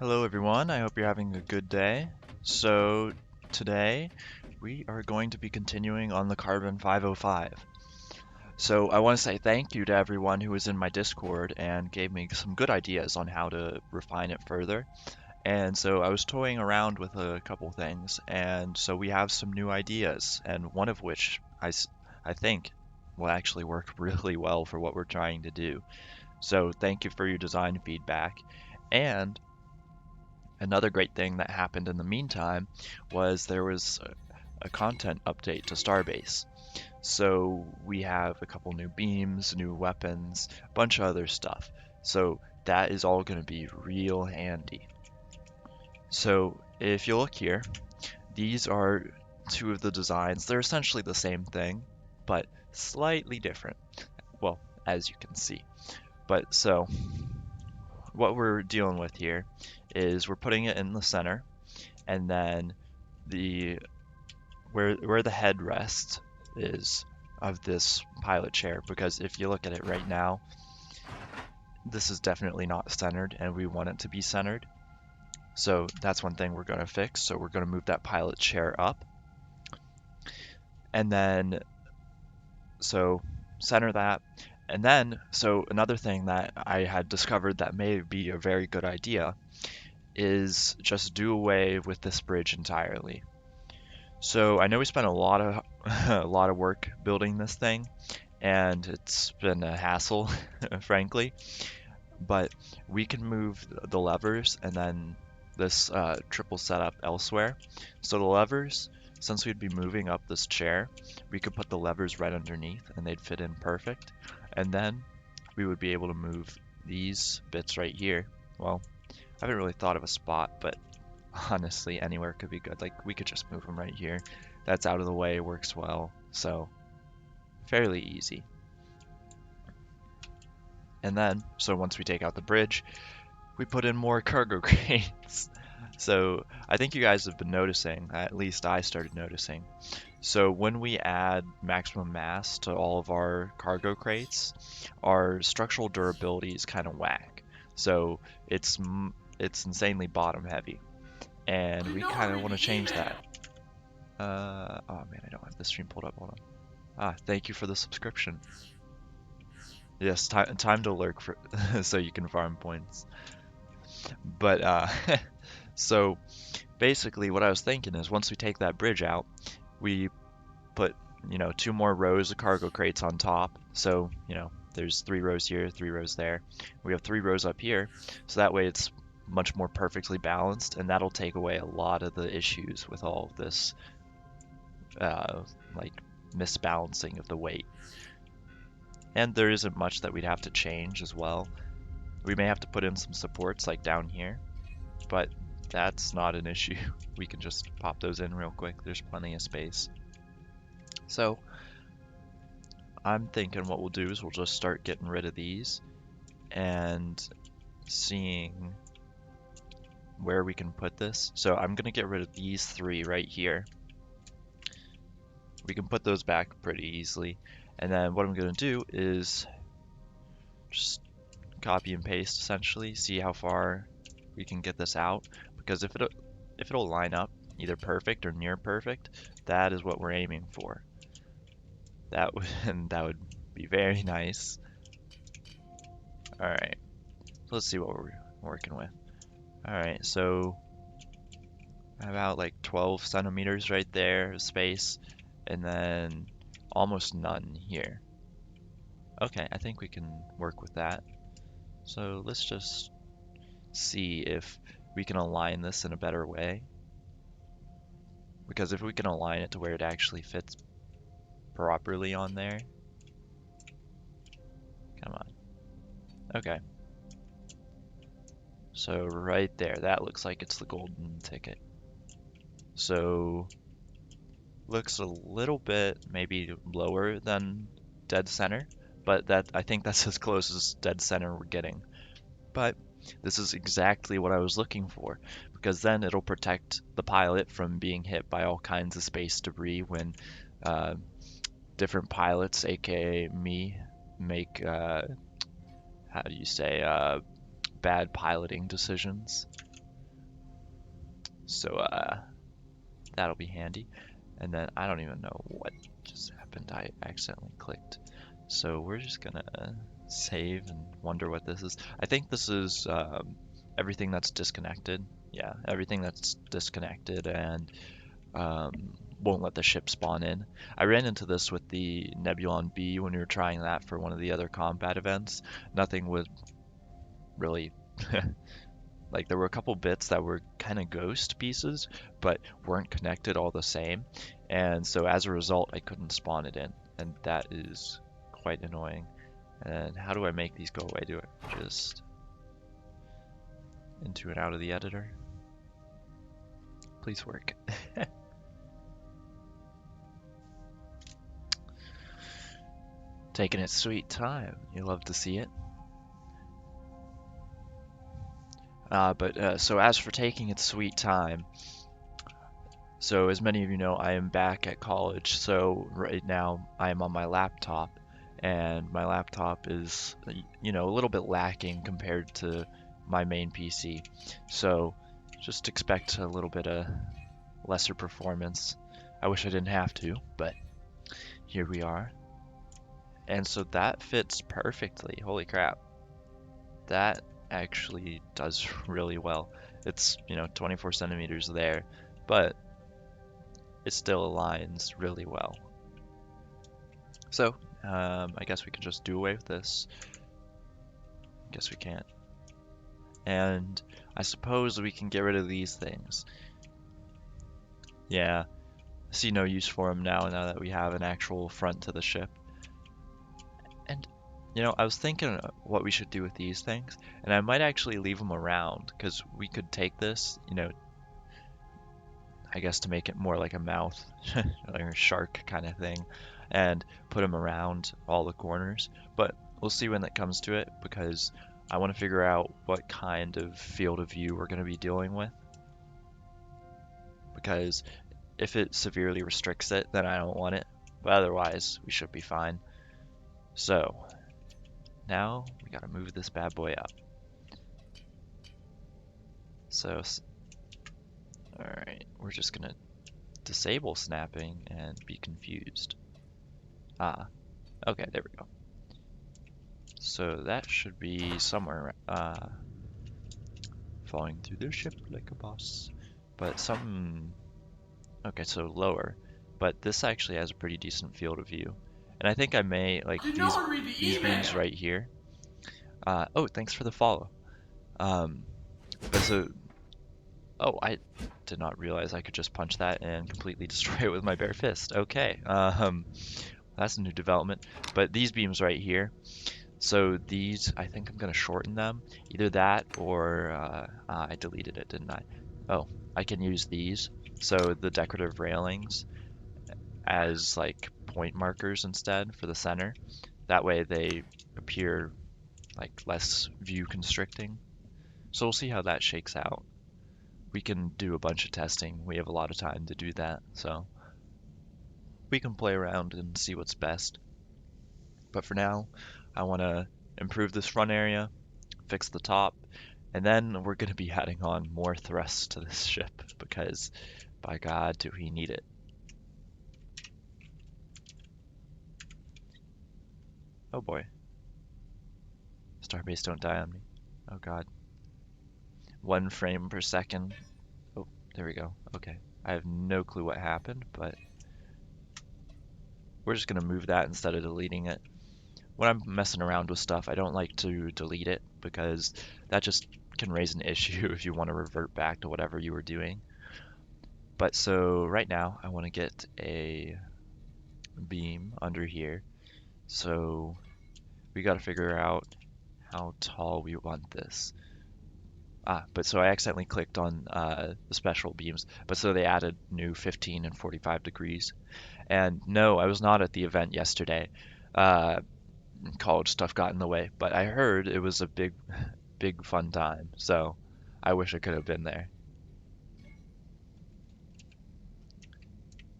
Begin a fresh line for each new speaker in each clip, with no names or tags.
Hello everyone, I hope you're having a good day. So today we are going to be continuing on the Carbon-505. So I want to say thank you to everyone who was in my Discord and gave me some good ideas on how to refine it further. And so I was toying around with a couple things, and so we have some new ideas, and one of which I think will actually work really well for what we're trying to do. So thank you for your design feedback. And another great thing that happened in the meantime was there was a content update to Starbase. So we have a couple new beams, new weapons, a bunch of other stuff. So that is all going to be real handy. So if you look here, these are two of the designs. They're essentially the same thing, but slightly different. Well, as you can see. But so what we're dealing with here is we're putting it in the center, and then the where the headrest is of this pilot chair, because if you look at it right now, this is definitely not centered and we want it to be centered. So that's one thing we're going to fix. So we're going to move that pilot chair up, and then so center that. And then, so another thing that I had discovered that may be a very good idea is just do away with this bridge entirely. So I know we spent a lot of a lot of work building this thing, and it's been a hassle, frankly. But we can move the levers and then this triple setup elsewhere. So the levers, since we'd be moving up this chair, we could put the levers right underneath and they'd fit in perfect. And then we would be able to move these bits right here. Well, I haven't really thought of a spot, but honestly, anywhere could be good. Like, we could just move them right here. That's out of the way, works well, so fairly easy. And then, so once we take out the bridge, we put in more cargo crates. So I think you guys have been noticing, at least I started noticing. So when we add maximum mass to all of our cargo crates, our structural durability is kind of whack. So it's insanely bottom heavy, and we kind of want to change that. Oh man, I don't have the stream pulled up. Hold on. Ah, thank you for the subscription. Yes, time to lurk for so you can farm points. But so basically, what I was thinking is once we take that bridge out, we put two more rows of cargo crates on top. So there's 3 rows here, 3 rows there. We have 3 rows up here, so that way it's much more perfectly balanced, and that'll take away a lot of the issues with all of this like misbalancing of the weight. And there isn't much that we'd have to change as well. We may have to put in some supports like down here, but that's not an issue. We can just pop those in real quick. There's plenty of space. So I'm thinking what we'll do is we'll just start getting rid of these and seeing where we can put this. So I'm gonna get rid of these 3 right here. We can put those back pretty easily. And then what I'm gonna do is just copy and paste essentially, see how far we can get this out, because if it'll line up either perfect or near perfect, that is what we're aiming for. That would be very nice. All right, let's see what we're working with. All right, so about like 12 centimeters right there of space, and then almost none here. Okay, I think we can work with that. So let's just see if we can align this in a better way. Because if we can align it to where it actually fits properly on there. Come on. Okay. So right there, that looks like it's the golden ticket. So looks a little bit maybe lower than dead center, but I think that's as close as dead center we're getting. But this is exactly what I was looking for, because then it'll protect the pilot from being hit by all kinds of space debris when different pilots, aka me, make how do you say bad piloting decisions. So that'll be handy. And then I don't even know what just happened. I accidentally clicked. So we're just gonna save and wonder what this is. I think this is everything that's disconnected. Yeah, everything that's disconnected and um, won't let the ship spawn in. I ran into this with the Nebulon B when we were trying that for one of the other combat events. Nothing would really like there were a couple bits that were kind of ghost pieces, but weren't connected all the same. And so as a result, I couldn't spawn it in, and that is quite annoying. And how do I make these go away? Do I just into and out of the editor? Please work. Taking its sweet time. You love to see it. So as for taking its sweet time, so as many of you know, I am back at college. So right now I am on my laptop, and my laptop is, a little bit lacking compared to my main PC. So just expect a little bit of lesser performance. I wish I didn't have to, but here we are. And so that fits perfectly. Holy crap. That actually does really well. It's, 24 centimeters there, but it still aligns really well. So, I guess we can just do away with this. Guess we can't. And I suppose we can get rid of these things. Yeah, I see no use for them now that we have an actual front to the ship. And, I was thinking what we should do with these things, and I might actually leave them around, because we could take this, I guess to make it more like a mouth, like a shark kind of thing, and put them around all the corners. But we'll see when that comes to it, because I want to figure out what kind of field of view we're going to be dealing with. Because if it severely restricts it, then I don't want it. But otherwise, we should be fine. So, now we got to move this bad boy up. So, alright, we're just going to disable snapping and be confused. Ah, okay, there we go. So that should be somewhere falling through their ship like a boss. But okay, so lower. But this actually has a pretty decent field of view. And I think I may, like, these beams right here. Oh, thanks for the follow. But so, oh, I did not realize I could just punch that and completely destroy it with my bare fist. Okay, that's a new development. But these beams right here, so these, I think I'm going to shorten them. Either that or I deleted it, didn't I? Oh, I can use these. So the decorative railings as like point markers instead for the center. That way they appear like less view constricting. So we'll see how that shakes out. We can do a bunch of testing. We have a lot of time to do that. So we can play around and see what's best. But for now, I want to improve this front area, fix the top, and then we're going to be adding on more thrusts to this ship because, by God, do we need it. Oh boy. Starbase, don't die on me. Oh God. 1 frame per second. Oh, there we go. Okay. I have no clue what happened, but we're just going to move that instead of deleting it. When I'm messing around with stuff, I don't like to delete it because that just can raise an issue if you want to revert back to whatever you were doing. But so right now I want to get a beam under here. So we got to figure out how tall we want this. But so I accidentally clicked on the special beams, but so they added new 15 and 45 degrees. And no, I was not at the event yesterday. College stuff got in the way, but I heard it was a big, big fun time. So I wish I could have been there.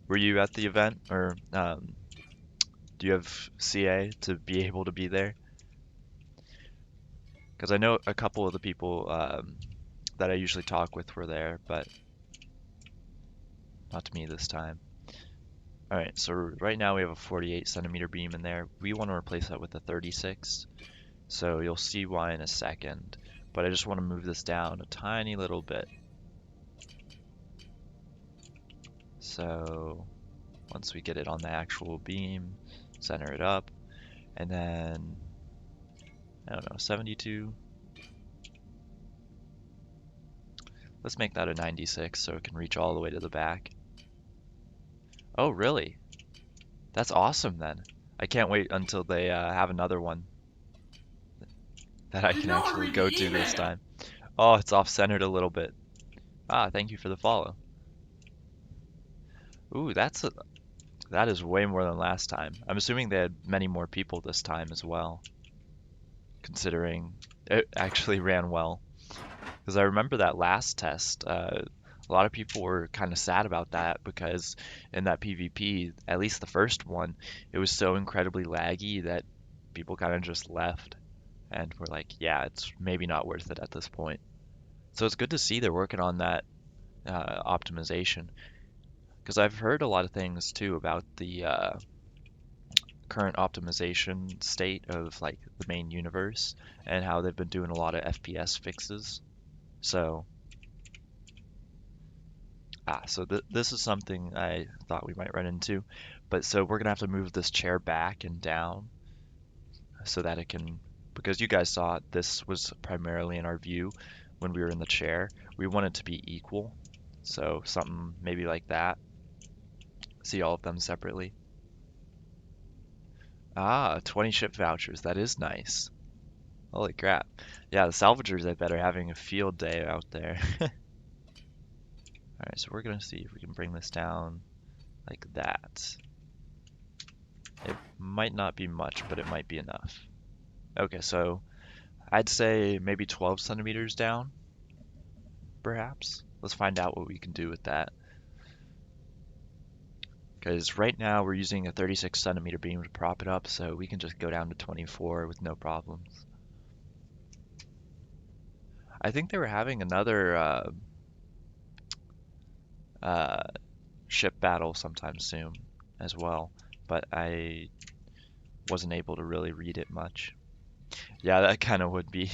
Were you at the event, or do you have CA to be able to be there? Because I know a couple of the people that I usually talk with were there, but not to me this time. All right, so right now we have a 48 centimeter beam in there. We want to replace that with a 36. So you'll see why in a second. But I just want to move this down a tiny little bit. So once we get it on the actual beam, center it up, and then, I don't know, 72. Let's make that a 96 so it can reach all the way to the back. Oh, really? That's awesome then. I can't wait until they have another one that I can actually go to this time. Oh, it's off-centered a little bit. Ah, thank you for the follow. Ooh, that is way more than last time. I'm assuming they had many more people this time as well, considering it actually ran well. Because I remember that last test, a lot of people were kind of sad about that because in that PvP, at least the first one, it was so incredibly laggy that people kind of just left and were like, yeah, it's maybe not worth it at this point. So it's good to see they're working on that optimization because I've heard a lot of things too about the current optimization state of like the main universe and how they've been doing a lot of FPS fixes. So so this is something I thought we might run into, but so we're gonna have to move this chair back and down so that it can, because you guys saw it, this was primarily in our view when we were in the chair. We want it to be equal, so something maybe like that. See all of them separately. 20 ship vouchers. That is nice. Holy crap. Yeah, the salvagers, I bet, are having a field day out there. Alright, so we're gonna see if we can bring this down like that. It might not be much, but it might be enough. Okay, so I'd say maybe 12 centimeters down, perhaps. Let's find out what we can do with that. Because right now we're using a 36 centimeter beam to prop it up, so we can just go down to 24 with no problems. I think they were having another uh, ship battle sometime soon as well, but I wasn't able to really read it much. Yeah, that kind of would be.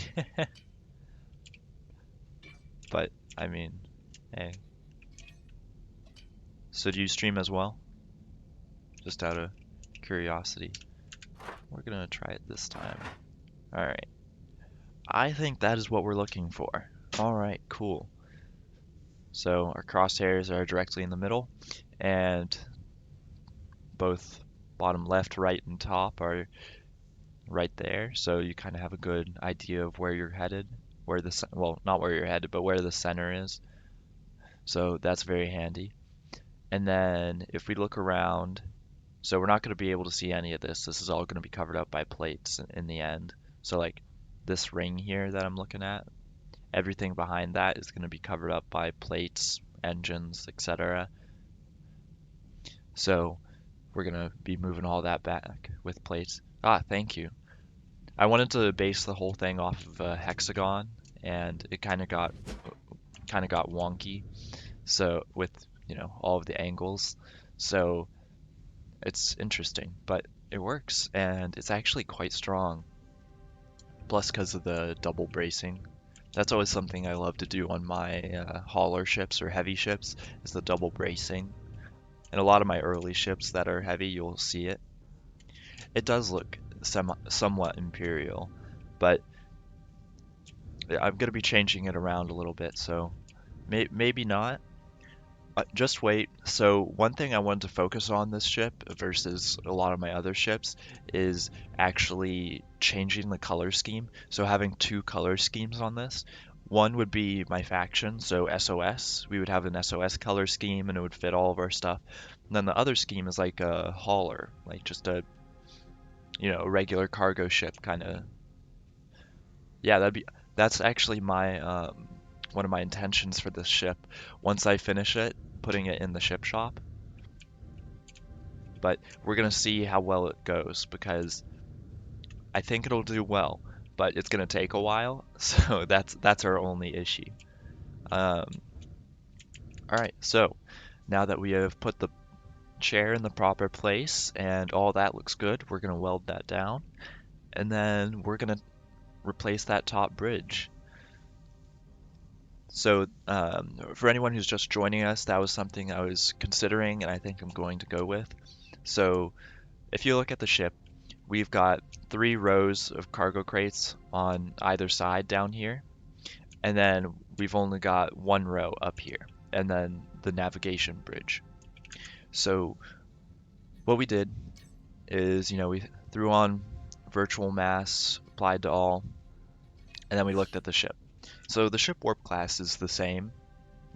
But, I mean, hey. So do you stream as well? Just out of curiosity. We're gonna try it this time. Alright. I think that is what we're looking for. Alright, cool. So our crosshairs are directly in the middle, and both bottom left, right, and top are right there. So you kind of have a good idea of where you're headed, where the, well, not where you're headed, but where the center is. So that's very handy. And then if we look around, so we're not going to be able to see any of this. This is all going to be covered up by plates in the end. So like this ring here that I'm looking at, everything behind that is going to be covered up by plates, engines, etc. So we're going to be moving all that back with plates. Thank you. I wanted to base the whole thing off of a hexagon, and it kind of got wonky. So with, all of the angles. So it's interesting, but it works, and it's actually quite strong. Plus, because of the double bracing. That's always something I love to do on my hauler ships or heavy ships, is the double bracing. And a lot of my early ships that are heavy, you'll see it. It does look somewhat imperial, but I'm going to be changing it around a little bit, so maybe not. Just wait. So one thing I wanted to focus on this ship versus a lot of my other ships is actually changing the color scheme. So having two color schemes on this. One would be my faction, so SOS. We would have an SOS color scheme and it would fit all of our stuff. And then the other scheme is like a hauler, like just a regular cargo ship kind of. Yeah, that's actually my one of my intentions for this ship once I finish it, putting it in the ship shop. But we're gonna see how well it goes because I think it'll do well, but it's gonna take a while, so that's our only issue. All right, so Now that we have put the chair in the proper place and all that looks good, we're going to weld that down. And then we're going to replace that top bridge. So, for anyone who's just joining us, that was something I was considering and I think I'm going to go with. So, if you look at the ship, we've got 3 rows of cargo crates on either side down here, and then we've only got 1 row up here, and then the navigation bridge. So, what we did is, we threw on virtual mass, applied to all, and then we looked at the ship. So the ship warp class is the same,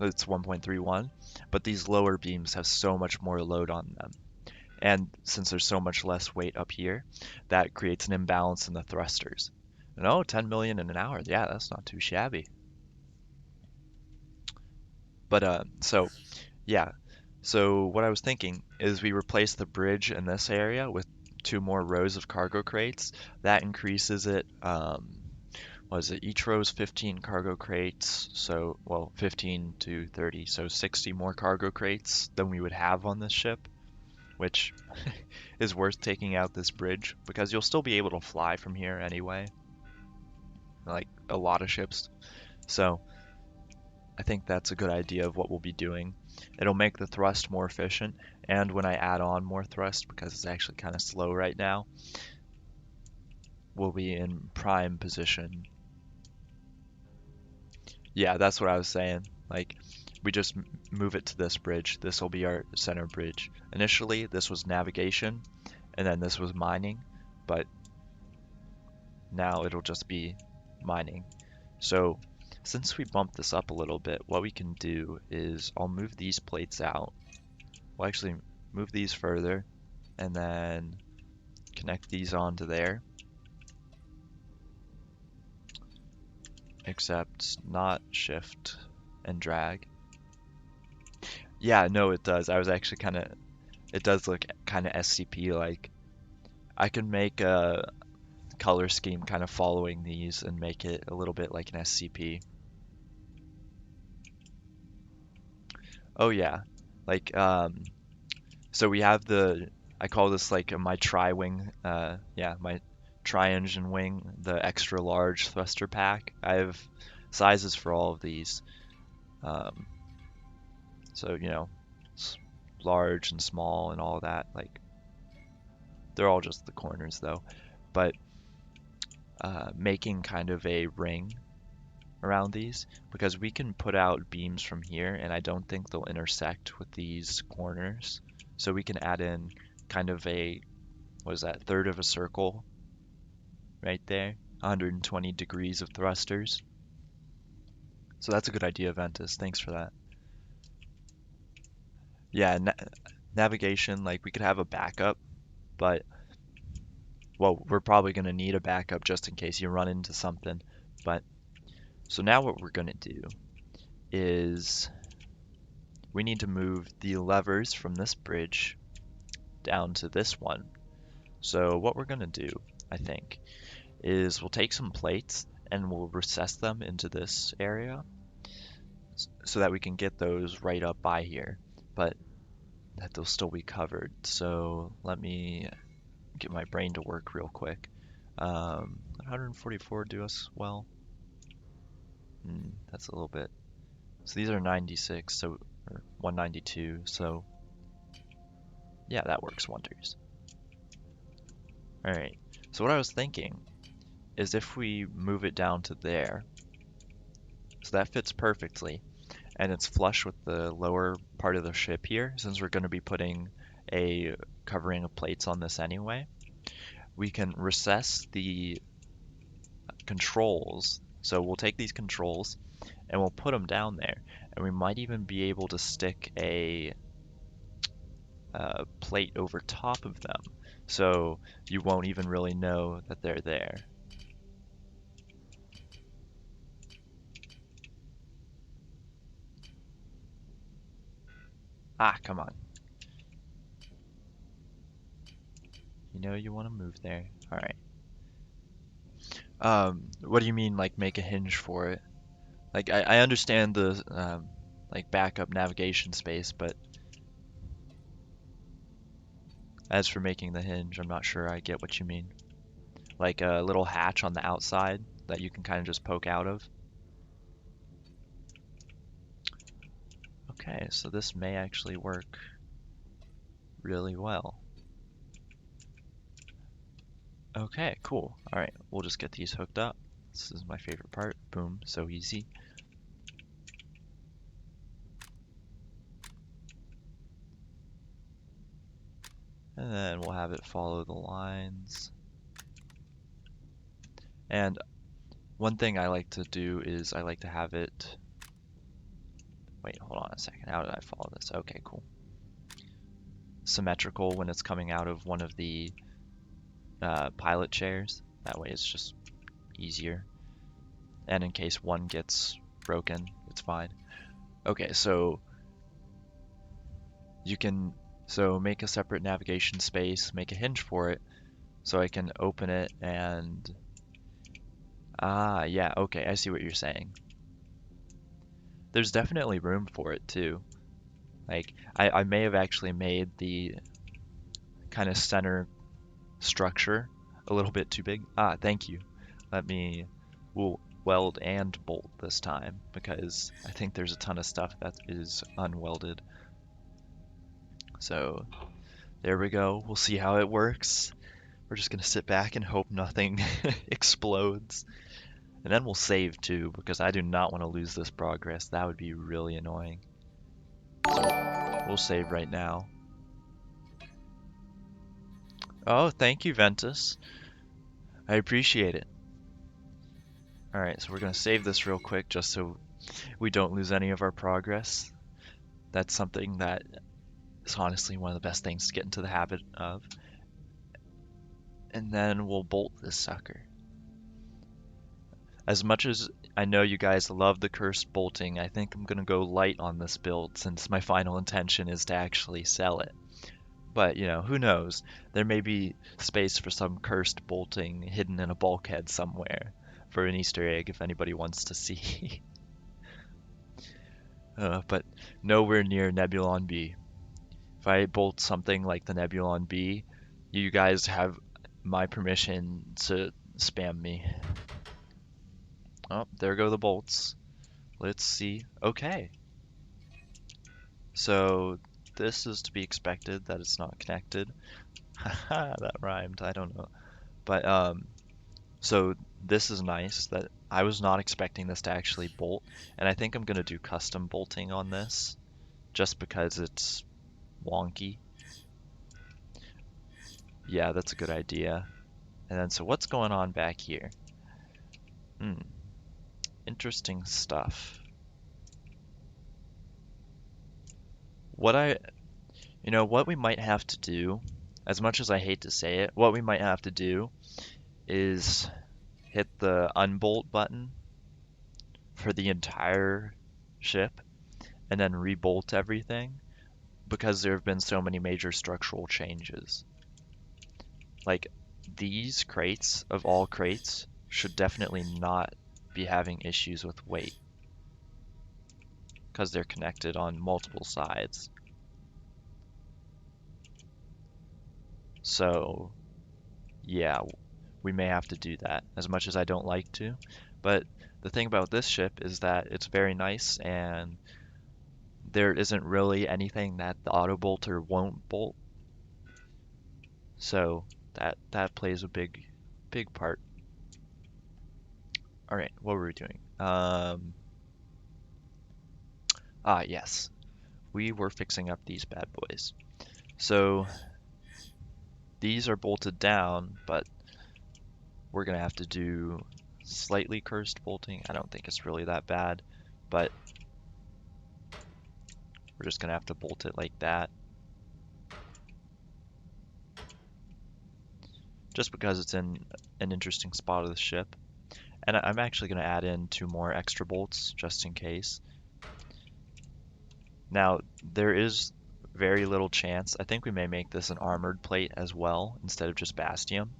it's 1.31, but these lower beams have so much more load on them. And since there's so much less weight up here, that creates an imbalance in the thrusters. And oh, 10 million in an hour, yeah, that's not too shabby. But yeah, so what I was thinking is we replace the bridge in this area with 2 more rows of cargo crates. That increases it. What is it? Each row is 15 cargo crates, so, well, 15 to 30, so 60 more cargo crates than we would have on this ship, which is worth taking out this bridge because you'll still be able to fly from here anyway, like a lot of ships. So I think that's a good idea of what we'll be doing. It'll make the thrust more efficient, and when I add on more thrust, because it's actually kind of slow right now, we'll be in prime position. Yeah, that's what I was saying. Like, we just move it to this bridge. This will be our center bridge. Initially, this was navigation, and then this was mining, but now it'll just be mining. So, since we bumped this up a little bit, what we can do is I'll move these plates out. We'll actually move these further, and then connect these onto there. Except not shift and drag. Yeah, no, it does. I was actually it does look kind of SCP like. I can make a color scheme kind of following these and make it a little bit like an SCP. Oh yeah, like so we have I call this like my tri-wing, yeah, my tri-engine wing, the extra large thruster pack. I have sizes for all of these. Um, so, large and small and all that, like, they're all just the corners though. But making kind of a ring around these, because we can put out beams from here and I don't think they'll intersect with these corners. So we can add in kind of a, what is that, third of a circle right there, 120 degrees of thrusters. So that's a good idea, Ventus. Thanks for that. Yeah, navigation, like we could have a backup, but well, we're probably going to need a backup just in case you run into something. But so now what we're going to do is we need to move the levers from this bridge down to this one. So what we're going to do, I think, is we'll take some plates and we'll recess them into this area so that we can get those right up by here, but that they'll still be covered. So let me get my brain to work real quick. 144 do us well. That's a little bit. So these are 96, so or 192. So yeah, that works wonders. All right. So what I was thinking is if we move it down to there, so that fits perfectly, and it's flush with the lower part of the ship here, since we're going to be putting a covering of plates on this anyway, we can recess the controls. So we'll take these controls and we'll put them down there, and we might even be able to stick a plate over top of them, so you won't even really know that they're there. Ah, come on. You know you want to move there. All right. What do you mean, like make a hinge for it? Like I understand the like backup navigation space, but As for making the hinge, I'm not sure I get what you mean. Like a little hatch on the outside that you can kind of just poke out of. Okay, so this may actually work really well. Okay, cool. All right, we'll just get these hooked up. This is my favorite part. Boom, so easy. And then we'll have it follow the lines. And one thing I like to do is I like to have it... Wait, hold on a second. How did I follow this? Okay, cool. Symmetrical when it's coming out of one of the pilot chairs. That way it's just easier. And in case one gets broken, it's fine. Okay, so you can make a separate navigation space, make a hinge for it, so I can open it and yeah, okay, I see what you're saying. There's definitely room for it too. Like I may have actually made the kind of center structure a little bit too big. Thank you. Let me weld and bolt this time because I think there's a ton of stuff that is unwelded. So there we go. We'll see how it works. We're just gonna sit back and hope nothing explodes. And then we'll save too, because I do not want to lose this progress. That would be really annoying. So we'll save right now. Oh, thank you, Ventus. I appreciate it. Alright, so we're gonna save this real quick just so we don't lose any of our progress. That's something that is honestly one of the best things to get into the habit of. And then we'll bolt this sucker. As much as I know you guys love the cursed bolting, I think I'm gonna go light on this build since my final intention is to actually sell it. But, you know, who knows? There may be space for some cursed bolting hidden in a bulkhead somewhere for an Easter egg if anybody wants to see. But nowhere near Nebulon B. If I bolt something like the Nebulon B, you guys have my permission to spam me. Oh, there go the bolts. Let's see. Okay. So this is to be expected that it's not connected. Haha, that rhymed. I don't know. But so this is nice that I was not expecting this to actually bolt, and I think I'm gonna do custom bolting on this just because it's wonky. Yeah, that's a good idea. And then so what's going on back here? Interesting stuff. What we might have to do, as much as I hate to say it, what we might have to do is hit the unbolt button for the entire ship and then rebolt everything because there have been so many major structural changes. Like these crates of all crates should definitely not be having issues with weight because they're connected on multiple sides. So yeah, we may have to do that as much as I don't like to. But the thing about this ship is that it's very nice and there isn't really anything that the auto bolter won't bolt. So that plays a big part. All right, what were we doing? Yes, we were fixing up these bad boys. So these are bolted down, but we're gonna have to do slightly cursed bolting. I don't think it's really that bad, but we're just gonna have to bolt it like that. Just because it's in an interesting spot of the ship. And I'm actually going to add in 2 more extra bolts just in case. Now, there is very little chance. I think we may make this an armored plate as well instead of just Bastium.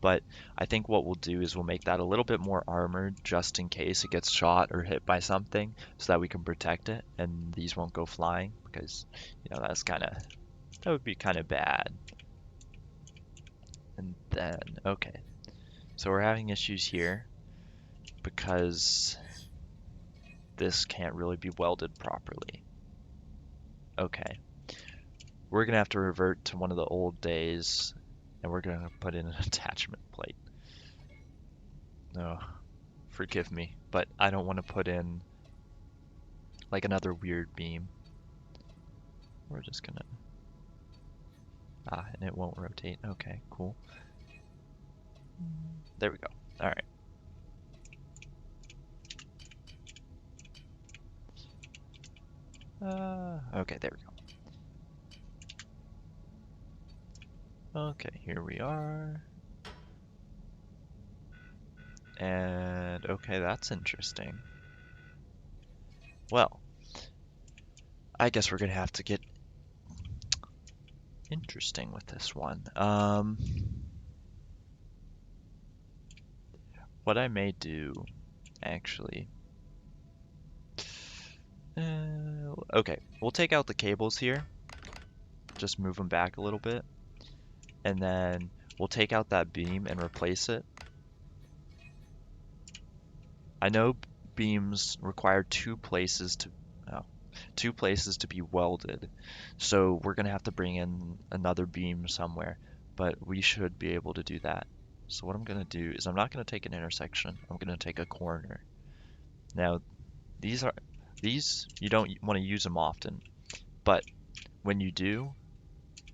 But I think what we'll do is we'll make that a little bit more armored just in case it gets shot or hit by something so that we can protect it and these won't go flying because, that would be kind of bad. And then, okay. So we're having issues here because this can't really be welded properly. Okay. We're gonna have to revert to one of the old days and we're gonna put in an attachment plate. No, forgive me, but I don't want to put in like another weird beam. We're just gonna, and it won't rotate. Okay, cool. There we go. All right. Okay, there we go. Okay, here we are. And okay, that's interesting. Well, I guess we're gonna have to get interesting with this one. What I may do, actually, okay, we'll take out the cables here, just move them back a little bit, and then we'll take out that beam and replace it. I know beams require two places to be welded, so we're gonna have to bring in another beam somewhere, but we should be able to do that. So what I'm gonna do is I'm not gonna take an intersection, I'm gonna take a corner. Now these you don't want to use them often, but when you do,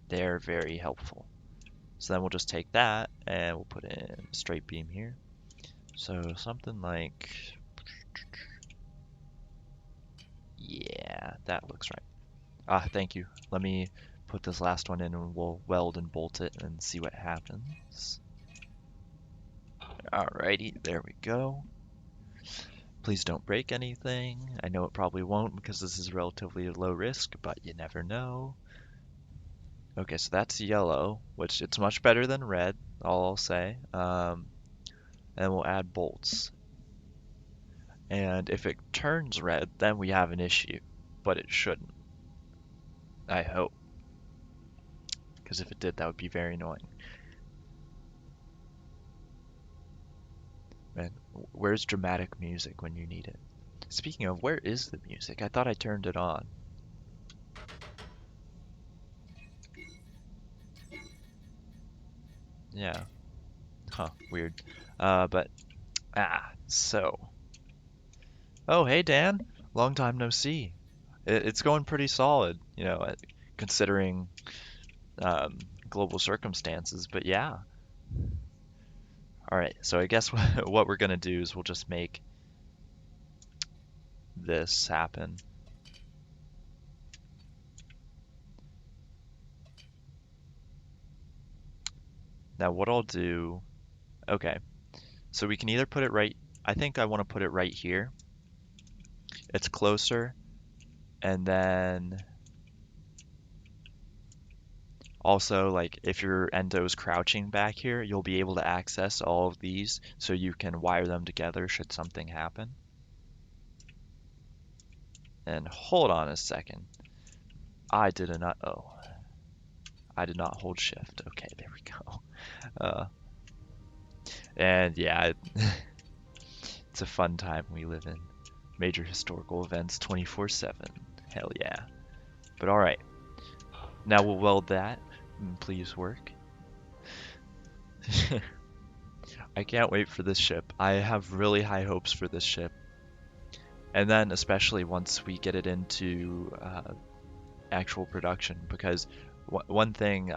they're very helpful. So then we'll just take that and we'll put in a straight beam here. So something like, yeah, that looks right. Thank you. Let me put this last one in and we'll weld and bolt it and see what happens. Alrighty, there we go. Please don't break anything. I know it probably won't because this is relatively low risk, but you never know. Okay, so that's yellow, which it's much better than red, all I'll say. And we'll add bolts. And if it turns red, then we have an issue, but it shouldn't. I hope. Because if it did, that would be very annoying. Man, where's dramatic music when you need it? Speaking of, where is the music? I thought I turned it on. Yeah. Huh, weird. But, so. Oh, hey, Dan. Long time no see. It's going pretty solid, considering global circumstances, but yeah. All right, so I guess what we're gonna do is we'll just make this happen. Now what I'll do, okay, so we can either put it right, I think I want to put it right here. It's closer, and then also, like, if your endo's crouching back here, you'll be able to access all of these so you can wire them together should something happen. And hold on a second. I did not hold shift. Okay, there we go. And yeah, it's a fun time we live in. Major historical events 24/7. Hell yeah. But alright. Now we'll weld that. Please work. I can't wait for this ship. I have really high hopes for this ship. And then especially once we get it into actual production, because one thing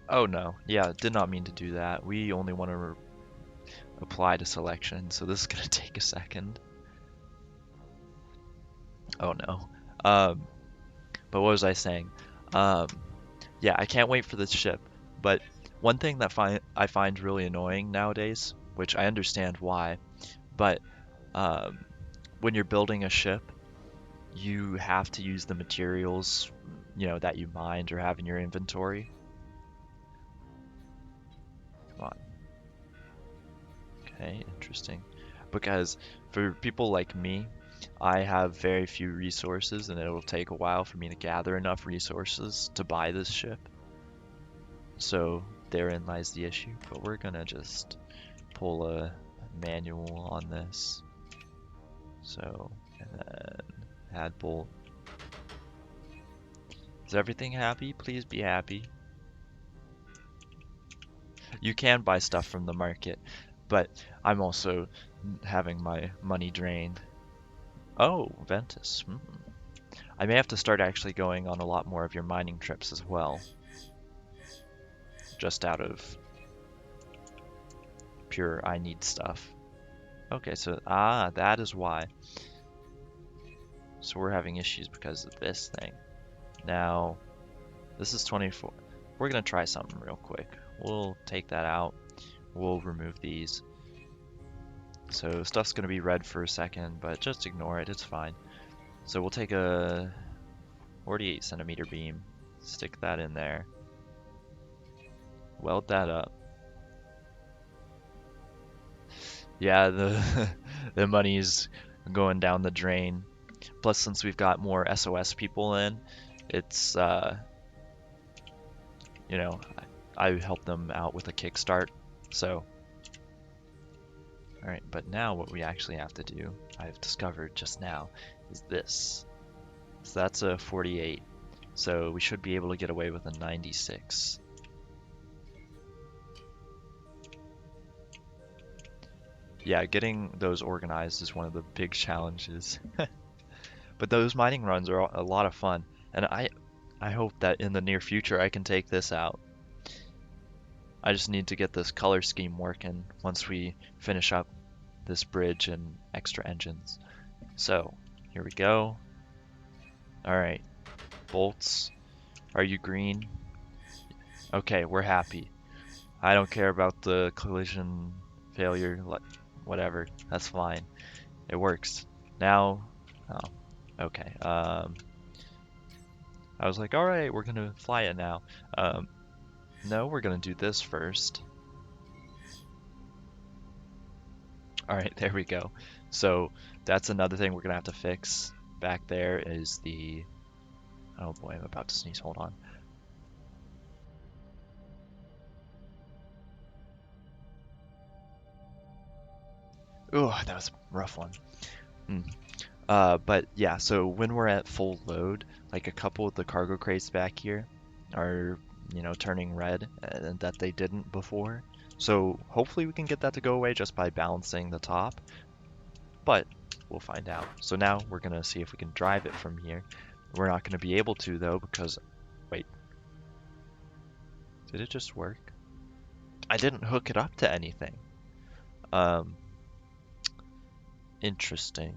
oh no, yeah, did not mean to do that. We only want to apply to selection, so this is gonna take a second. Oh no. But what was I saying? Yeah, I can't wait for this ship. But one thing that I find really annoying nowadays, which I understand why, but when you're building a ship, you have to use the materials, that you mined or have in your inventory. Come on. Okay, interesting. Because for people like me, I have very few resources and it will take a while for me to gather enough resources to buy this ship. So therein lies the issue, but we're gonna just pull a manual on this. So, and then add bolt. Is everything happy? Please be happy. You can buy stuff from the market, but I'm also having my money drained. Oh, Ventus. I may have to start actually going on a lot more of your mining trips as well. Just out of pure I need stuff. Okay, so, that is why. So we're having issues because of this thing. Now, this is 24. We're gonna try something real quick. We'll take that out. We'll remove these. So stuff's gonna be red for a second, but just ignore it, it's fine. So we'll take a 48 centimeter beam, stick that in there, weld that up. Yeah, the the money's going down the drain. Plus, since we've got more SOS people in, it's you know, I help them out with a kickstart. So, all right, but now what we actually have to do, I've discovered just now, is this. So that's a 48. So we should be able to get away with a 96. Yeah, getting those organized is one of the big challenges. But those mining runs are a lot of fun, and I hope that in the near future I can take this out. I just need to get this color scheme working once we finish up this bridge and extra engines. So, here we go. Alright, bolts. Are you green? Okay, we're happy. I don't care about the collision failure, whatever, that's fine. It works. Now, oh, okay. I was like, alright, we're gonna fly it now. No, we're gonna do this first. Alright, there we go. So, that's another thing we're gonna have to fix. Back there is the... Oh boy, I'm about to sneeze, hold on. Ooh, that was a rough one. But yeah, so when we're at full load, like a couple of the cargo crates back here are, turning red, and that they didn't before. So hopefully we can get that to go away just by balancing the top, but we'll find out. So now we're gonna see if we can drive it from here. We're not gonna be able to though because, wait, did it just work? I didn't hook it up to anything. Interesting.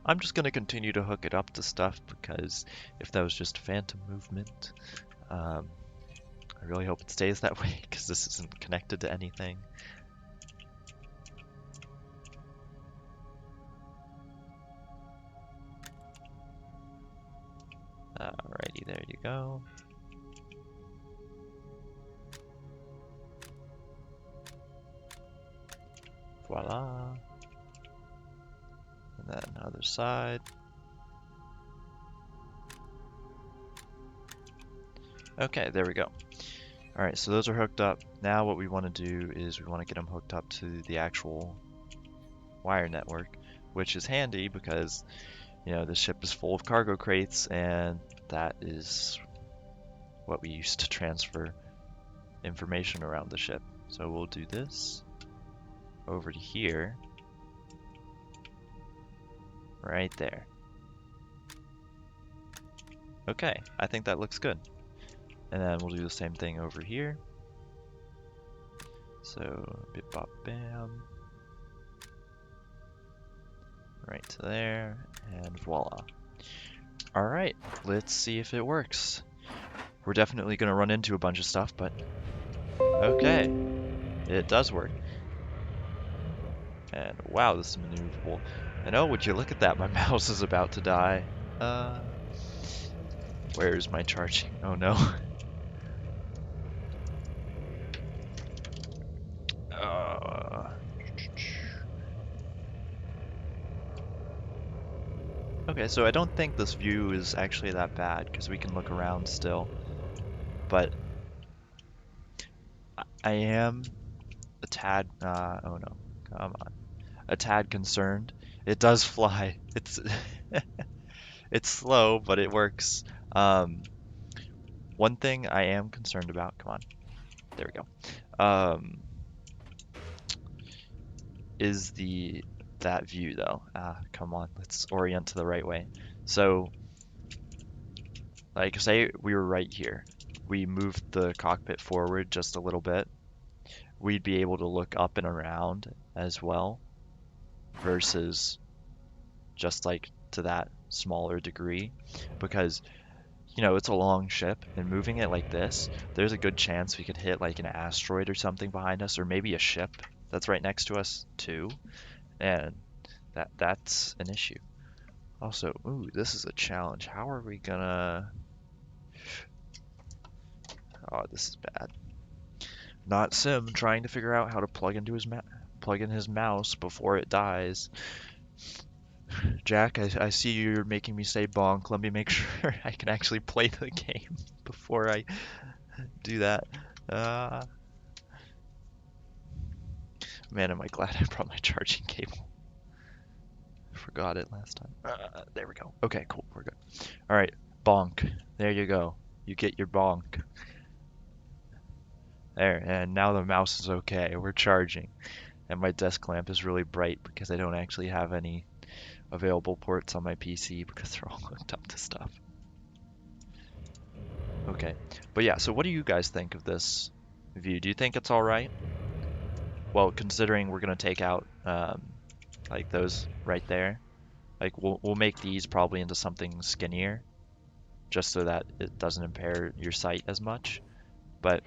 I'm just gonna continue to hook it up to stuff because if that was just phantom movement, I really hope it stays that way because this isn't connected to anything. Alrighty, there you go. Voila. And then other side. Okay, there we go. Alright, so those are hooked up. Now what we want to do is we want to get them hooked up to the actual wire network, which is handy because, the ship is full of cargo crates, and that is what we use to transfer information around the ship. So we'll do this over to here, right there. Okay, I think that looks good. And then we'll do the same thing over here. So, bip bop bam. Right to there, and voila. Alright, let's see if it works. We're definitely going to run into a bunch of stuff, but okay, it does work. And wow, this is maneuverable. And oh, would you look at that, my mouse is about to die. Where's my charging? Oh no. Okay, so I don't think this view is actually that bad because we can look around still. but I am a tad, oh no, come on, a tad concerned. It does fly. It's it's slow, but it works. Um, One thing I am concerned about, come on, there we go, is that view though. Come on, let's orient to the right way. So, like, say we were right here. We moved the cockpit forward just a little bit. We'd be able to look up and around as well, versus just like to that smaller degree, because it's a long ship, and moving it like this, there's a good chance we could hit like an asteroid or something behind us, or maybe a ship that's right next to us too, and that's an issue. Also, ooh, this is a challenge. How are we gonna... Oh, this is bad. Not Sim trying to figure out how to plug in his mouse before it dies. Jack, I see you're making me say bonk. Let me make sure I can actually play the game before I do that. Uh, Man, am I glad I brought my charging cable. Forgot it last time. There we go. Okay, cool. We're good. All right, bonk. There you go. You get your bonk. There, and now the mouse is okay. We're charging. And my desk lamp is really bright because I don't actually have any available ports on my PC because they're all hooked up to stuff. Okay, but yeah, so what do you guys think of this view? Do you think it's all right? Well, considering we're gonna take out like those right there, like we'll make these probably into something skinnier, just so that it doesn't impair your sight as much. But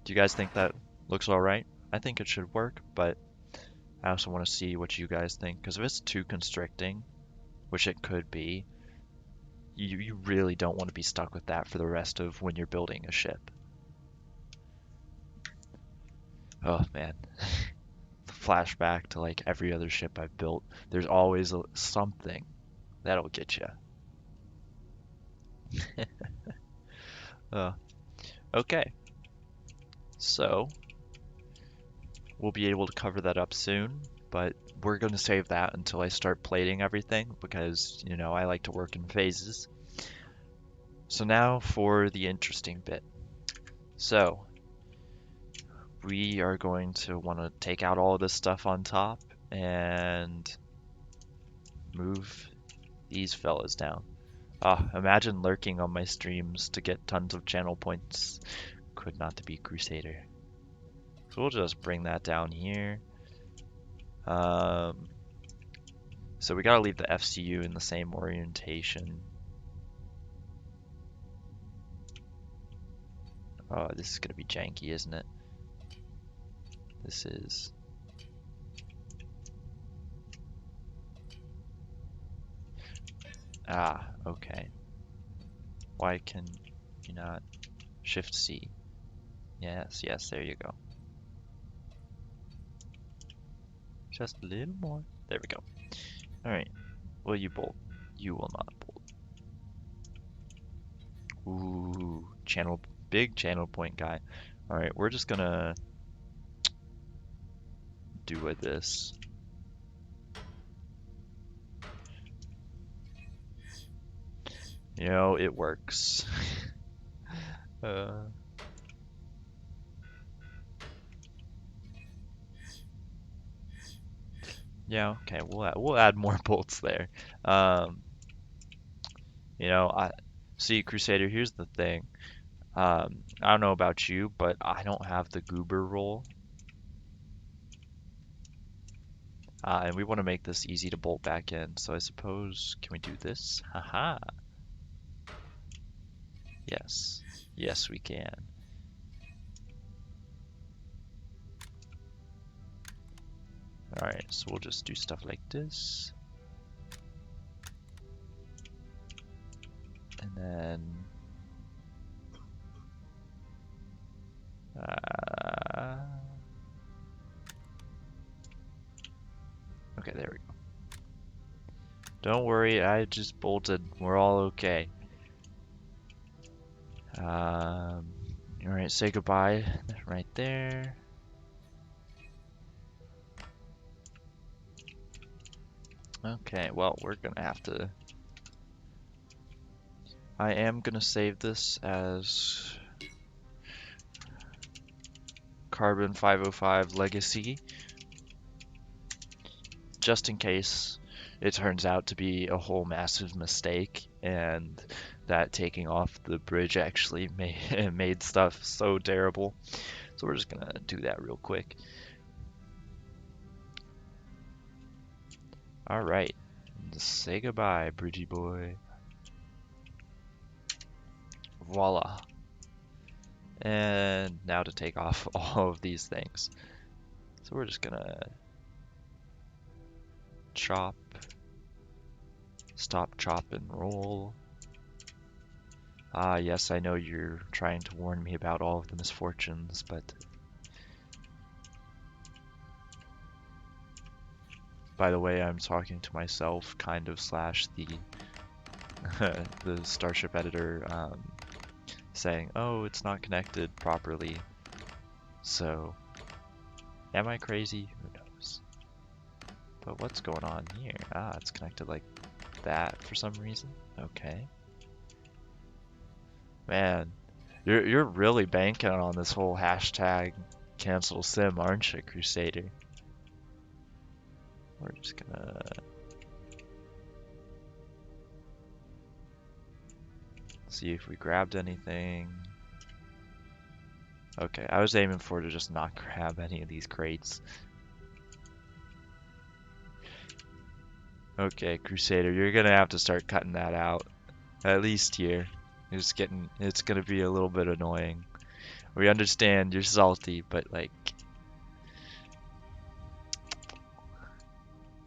do you guys think that looks all right? I think it should work, but I also want to see what you guys think, because if it's too constricting, which it could be, you really don't want to be stuck with that for the rest of when you're building a ship. Oh man, flashback to like every other ship I've built. There's always something that'll get you. Okay, so we'll be able to cover that up soon, but we're going to save that until I start plating everything because, I like to work in phases. So now for the interesting bit. So we are going to want to take out all of this stuff on top and move these fellas down. Imagine lurking on my streams to get tons of channel points. Could not be Crusader. So we'll just bring that down here. So we gotta leave the FCU in the same orientation. Oh, this is gonna be janky, isn't it? This is... Okay. Why can you not... Shift C? Yes, there you go. Just a little more. There we go. Alright. Will you bolt? You will not bolt. Ooh, big channel point guy. Alright, we're just gonna do with this. It works. Yeah, okay, we'll add more bolts there. I see, Crusader, here's the thing. I don't know about you, but I don't have the goober roll. And we want to make this easy to bolt back in, so I suppose, can we do this? Haha. Yes. Yes, we can. Alright, so we'll just do stuff like this. And then... okay, there we go. Don't worry, I just bolted. We're all okay. Alright, say goodbye right there. Okay, well, we're gonna have to... I am gonna save this as Carbon-505 Legacy, just in case it turns out to be a whole massive mistake and that taking off the bridge actually made stuff so terrible. So we're just gonna do that real quick. Alright, say goodbye, bridgy boy. Voila. And now to take off all of these things. So we're just gonna chop, stop, chop, and roll. Ah, yes, I know you're trying to warn me about all of the misfortunes, but... By the way, I'm talking to myself, kind of, slash the the Starship editor, saying, oh, it's not connected properly. So, am I crazy? Who knows? But what's going on here? Ah, it's connected like that for some reason. Okay. Man, you're really banking on this whole hashtag cancel sim, aren't you, Crusader? We're just gonna see if we grabbed anything. Okay, I was aiming for to just not grab any of these crates. Okay, Crusader, you're gonna have to start cutting that out. At least here. It's gonna be a little bit annoying. We understand you're salty, but like...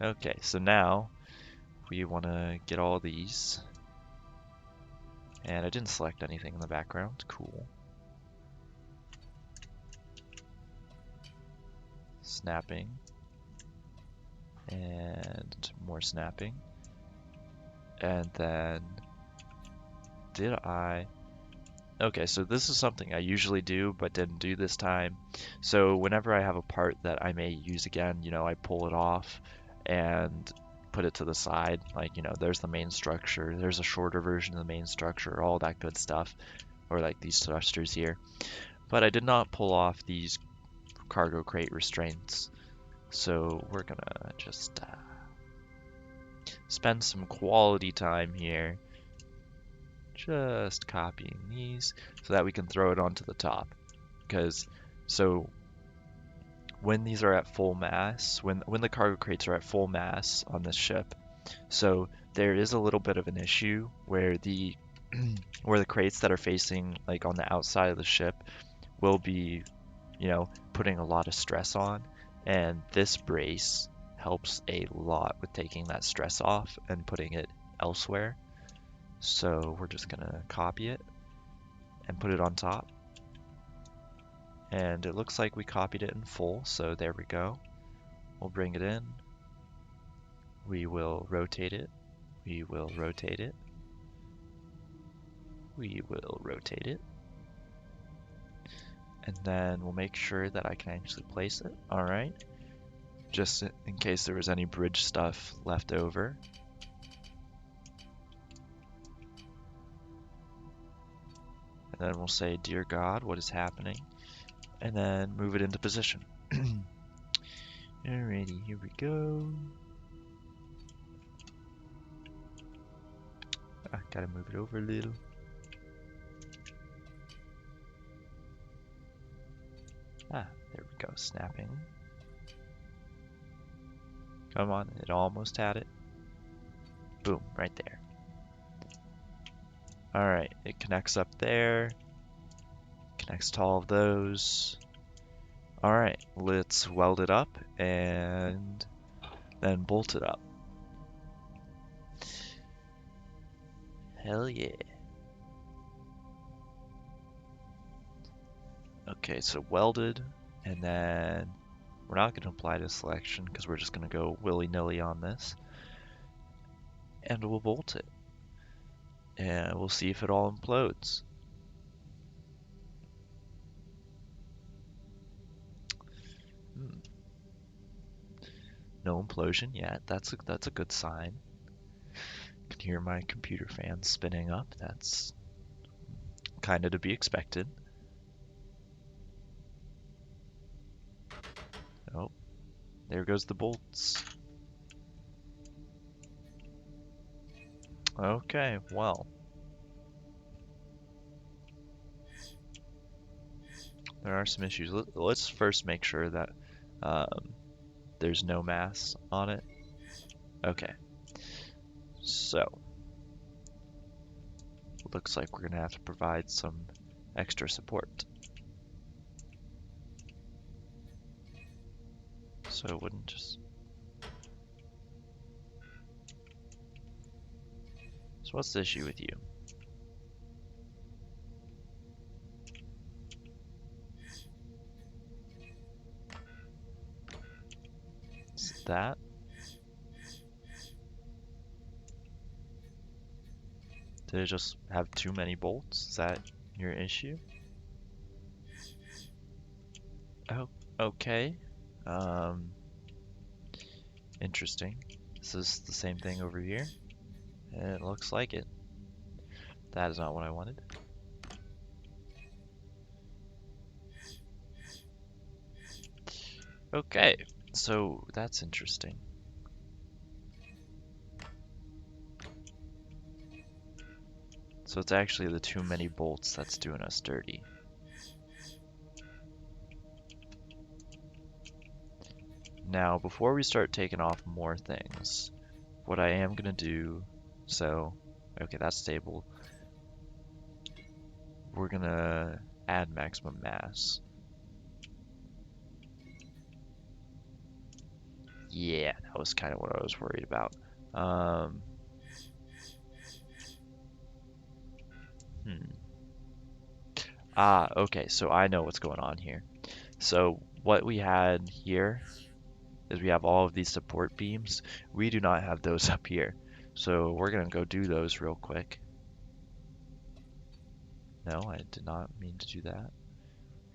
Okay, so now we wanna get all these. And I didn't select anything in the background. Cool. Snapping. And more snapping. And then... Did I... Okay, so this is something I usually do, but didn't do this time. So whenever I have a part that I may use again, you know, I pull it off and put it to the side. Like, you know, there's the main structure, there's a shorter version of the main structure, all that good stuff. Or like these thrusters here. But I did not pull off these cargo crate restraints. So we're gonna just spend some quality time here just copying these so that we can throw it onto the top. Because so when these are at full mass, when the cargo crates are at full mass on this ship, so there is a little bit of an issue where the where the crates that are facing like on the outside of the ship will be, you know, putting a lot of stress on, and this brace helps a lot with taking that stress off and putting it elsewhere. So we're just gonna copy it and put it on top. And it looks like we copied it in full, so there we go. We'll bring it in. We will rotate it. We will rotate it. We will rotate it. And then we'll make sure that I can actually place it. Alright. Just in case there was any bridge stuff left over. And then we'll say, dear God, what is happening? And then move it into position. Alrighty, here we go. I gotta move it over a little. Ah, there we go, snapping. Come on, it almost had it. Boom, right there. Alright, it connects up there. Connects to all of those. Alright, let's weld it up and then bolt it up. Hell yeah. Okay, so welded, and then we're not going to apply to selection because we're just going to go willy-nilly on this. And we'll bolt it. And we'll see if it all implodes. No implosion yet. That's a good sign. Can hear my computer fan spinning up. That's kind of to be expected. Oh, there goes the bolts. Okay, well. There are some issues. Let's first make sure that um, there's no mass on it. Okay, so looks like we're gonna have to provide some extra support. So it wouldn't just... So what's the issue with you? Is it that? Did it just have too many bolts? Is that your issue? Oh, okay. Um, Interesting. This is the same thing over here. And it looks like it. That is not what I wanted. Okay, so that's interesting. So it's actually the too many bolts that's doing us dirty. Now, before we start taking off more things, what I am gonna do, so, okay, that's stable. We're gonna add maximum mass. Yeah, that was kind of what I was worried about. Um, hmm. Okay, so I know what's going on here. So what we had here is we have all of these support beams. We do not have those up here. So we're gonna go do those real quick. No, I did not mean to do that.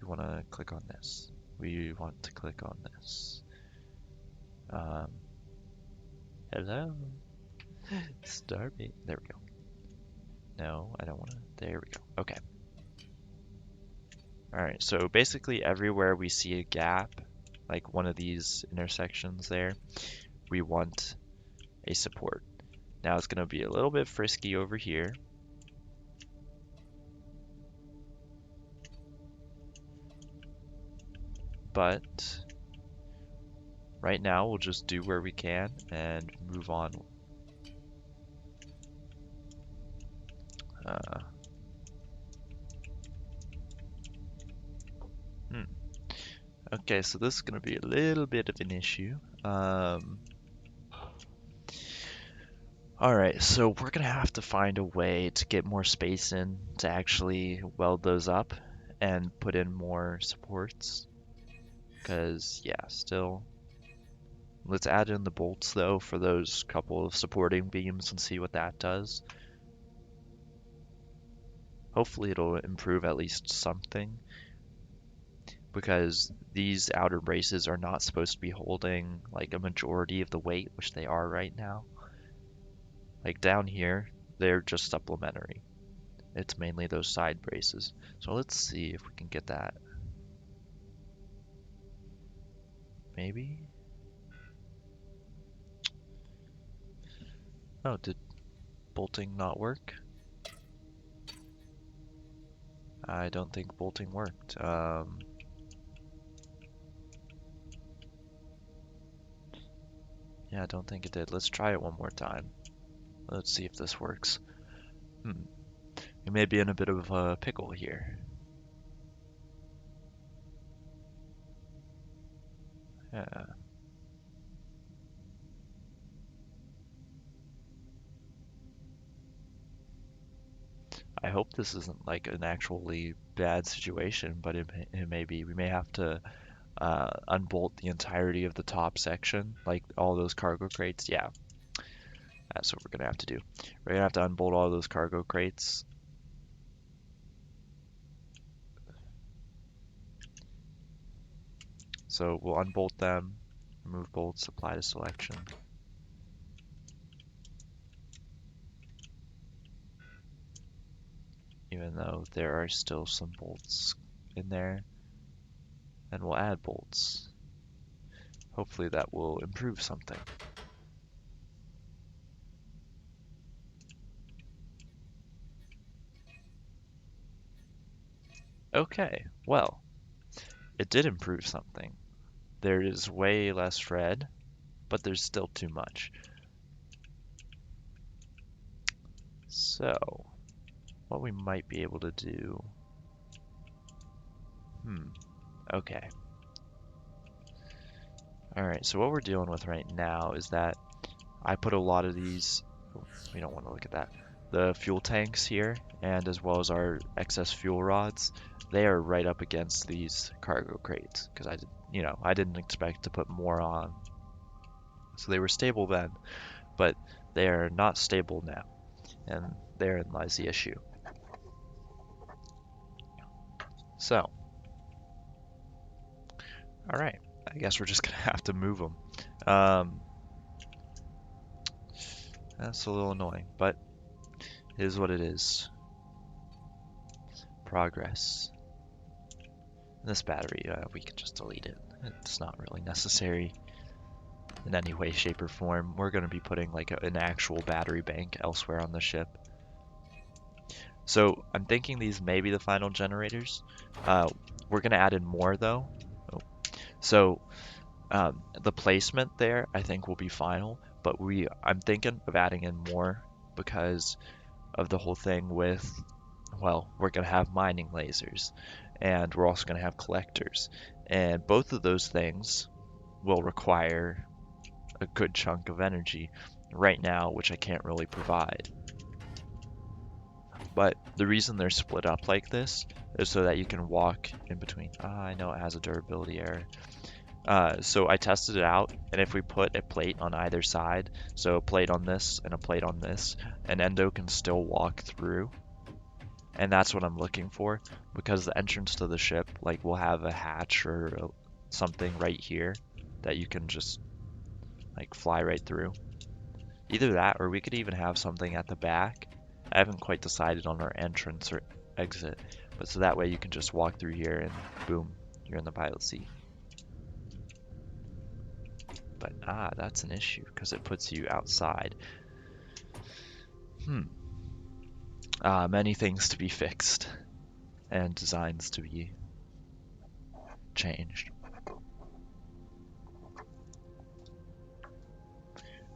We want to click on this. We want to click on this. Um, Hello, Starbase. There we go. No, I don't want to. There we go. Okay. All right. So basically, everywhere we see a gap, like one of these intersections there, we want a support. Now it's going to be a little bit frisky over here. But right now, we'll just do where we can and move on. Uh, hmm. Okay, so this is going to be a little bit of an issue. Alright, so we're going to have to find a way to get more space in to actually weld those up and put in more supports. Because, yeah, still. Let's add in the bolts, though, for those couple of supporting beams and see what that does. Hopefully it'll improve at least something. Because these outer braces are not supposed to be holding like a majority of the weight, which they are right now. Like down here, they're just supplementary. It's mainly those side braces. So let's see if we can get that. Maybe? Oh, did bolting not work? I don't think bolting worked. Yeah, I don't think it did. Let's try it one more time. Let's see if this works. We may be in a bit of a pickle here. Yeah. I hope this isn't like an actually bad situation, but it may be. We may have to unbolt the entirety of the top section, like all those cargo crates. Yeah, that's what we're gonna have to do. We're gonna have to unbolt all those cargo crates. So we'll unbolt them, Remove bolts, apply to selection. Even though there are still some bolts in there, and we'll add bolts. Hopefully that will improve something. Okay, well, it did improve something. There is way less red, but there's still too much. So, what we might be able to do... Okay. Alright, so what we're dealing with right now is that I put a lot of these... We don't want to look at that. The fuel tanks here, and as well as our excess fuel rods, they are right up against these cargo crates, because I didn't expect to put more on. So they were stable then, but they are not stable now, and therein lies the issue. So, alright, I guess we're just gonna have to move them. That's a little annoying, but it is what it is. Progress. This battery, we can just delete it. It's not really necessary in any way, shape, or form. We're going to be putting like an actual battery bank elsewhere on the ship. So I'm thinking these may be the final generators. We're going to add in more though. So the placement there I think will be final, but I'm thinking of adding in more because of the whole thing with, well, we're going to have mining lasers, and we're also going to have collectors. And both of those things will require a good chunk of energy right now, which I can't really provide. But the reason they're split up like this is so that you can walk in between. I know it has a durability error. So I tested it out, and if we put a plate on either side, so a plate on this and a plate on this, an endo can still walk through. And that's what I'm looking for, because the entrance to the ship, like, will have a hatch or something right here that you can just, like, fly right through. Either that, or we could even have something at the back. I haven't quite decided on our entrance or exit, but so that way you can just walk through here and boom, you're in the pilot seat. But that's an issue because it puts you outside. Many things to be fixed and designs to be changed.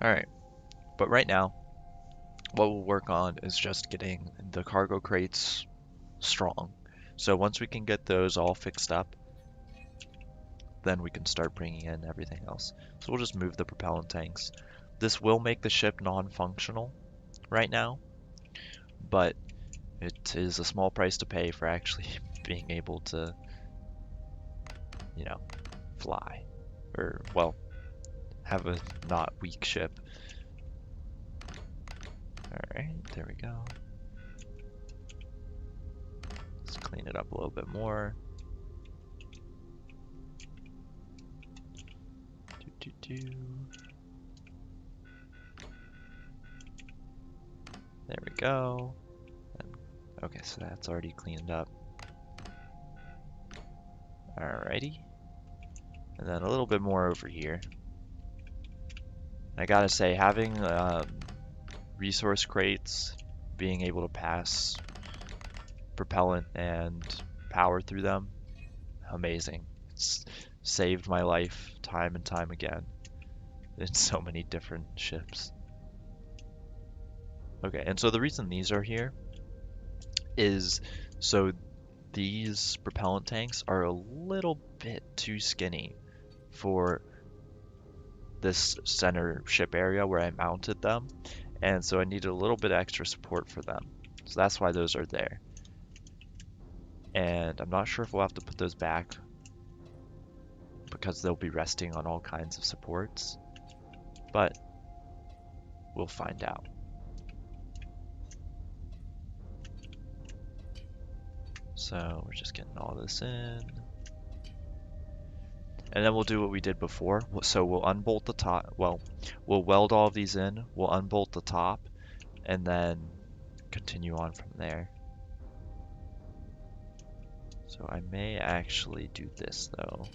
Alright, but right now, what we'll work on is just getting the cargo crates strong. So once we can get those all fixed up, then we can start bringing in everything else. So we'll just move the propellant tanks. This will make the ship non-functional right now, but it is a small price to pay for actually being able to, fly. Or, well, have a not weak ship. Alright, there we go. Let's clean it up a little bit more. There we go. Okay, so that's already cleaned up. Alrighty. And then a little bit more over here. I gotta say, having resource crates, being able to pass propellant and power through them, amazing. It's saved my life time and time again in so many different ships. Okay, and so the reason these are here is so these propellant tanks are a little bit too skinny for this center ship area where I mounted them, and so I needed a little bit extra support for them. So that's why those are there. And I'm not sure if we'll have to put those back because they'll be resting on all kinds of supports, but we'll find out. So we're just getting all this in. And then we'll do what we did before. So we'll unbolt the top. Well, we'll weld all of these in. We'll unbolt the top and then continue on from there. So I may actually do this though,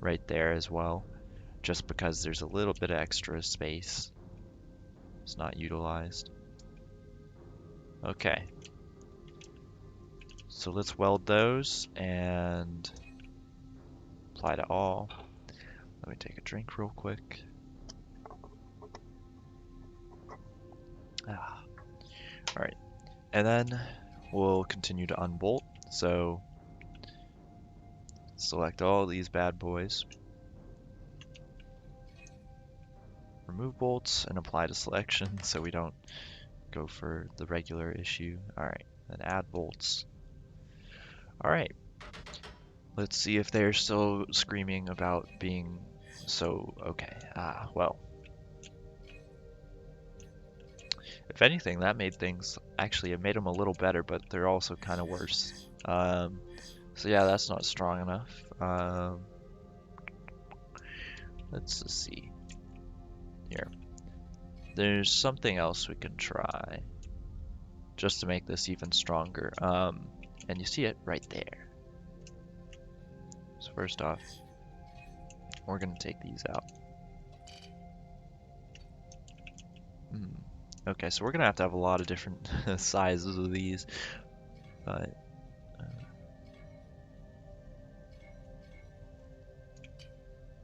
right there as well, just because there's a little bit of extra space. It's not utilized. Okay. So let's weld those and apply to all. Let me take a drink real quick. Ah. All right. And then we'll continue to unbolt. So select all these bad boys. Remove bolts and apply to selection so we don't go for the regular issue. All right, then add bolts. All right, let's see if they're still screaming about being so okay. Well, if anything, that made things, actually it made them a little better, but they're also kind of worse. So yeah, that's not strong enough. Let's just see here. There's something else we can try just to make this even stronger. And you see it right there. So first off, we're gonna take these out. Okay, so we're gonna have to have a lot of different sizes of these, but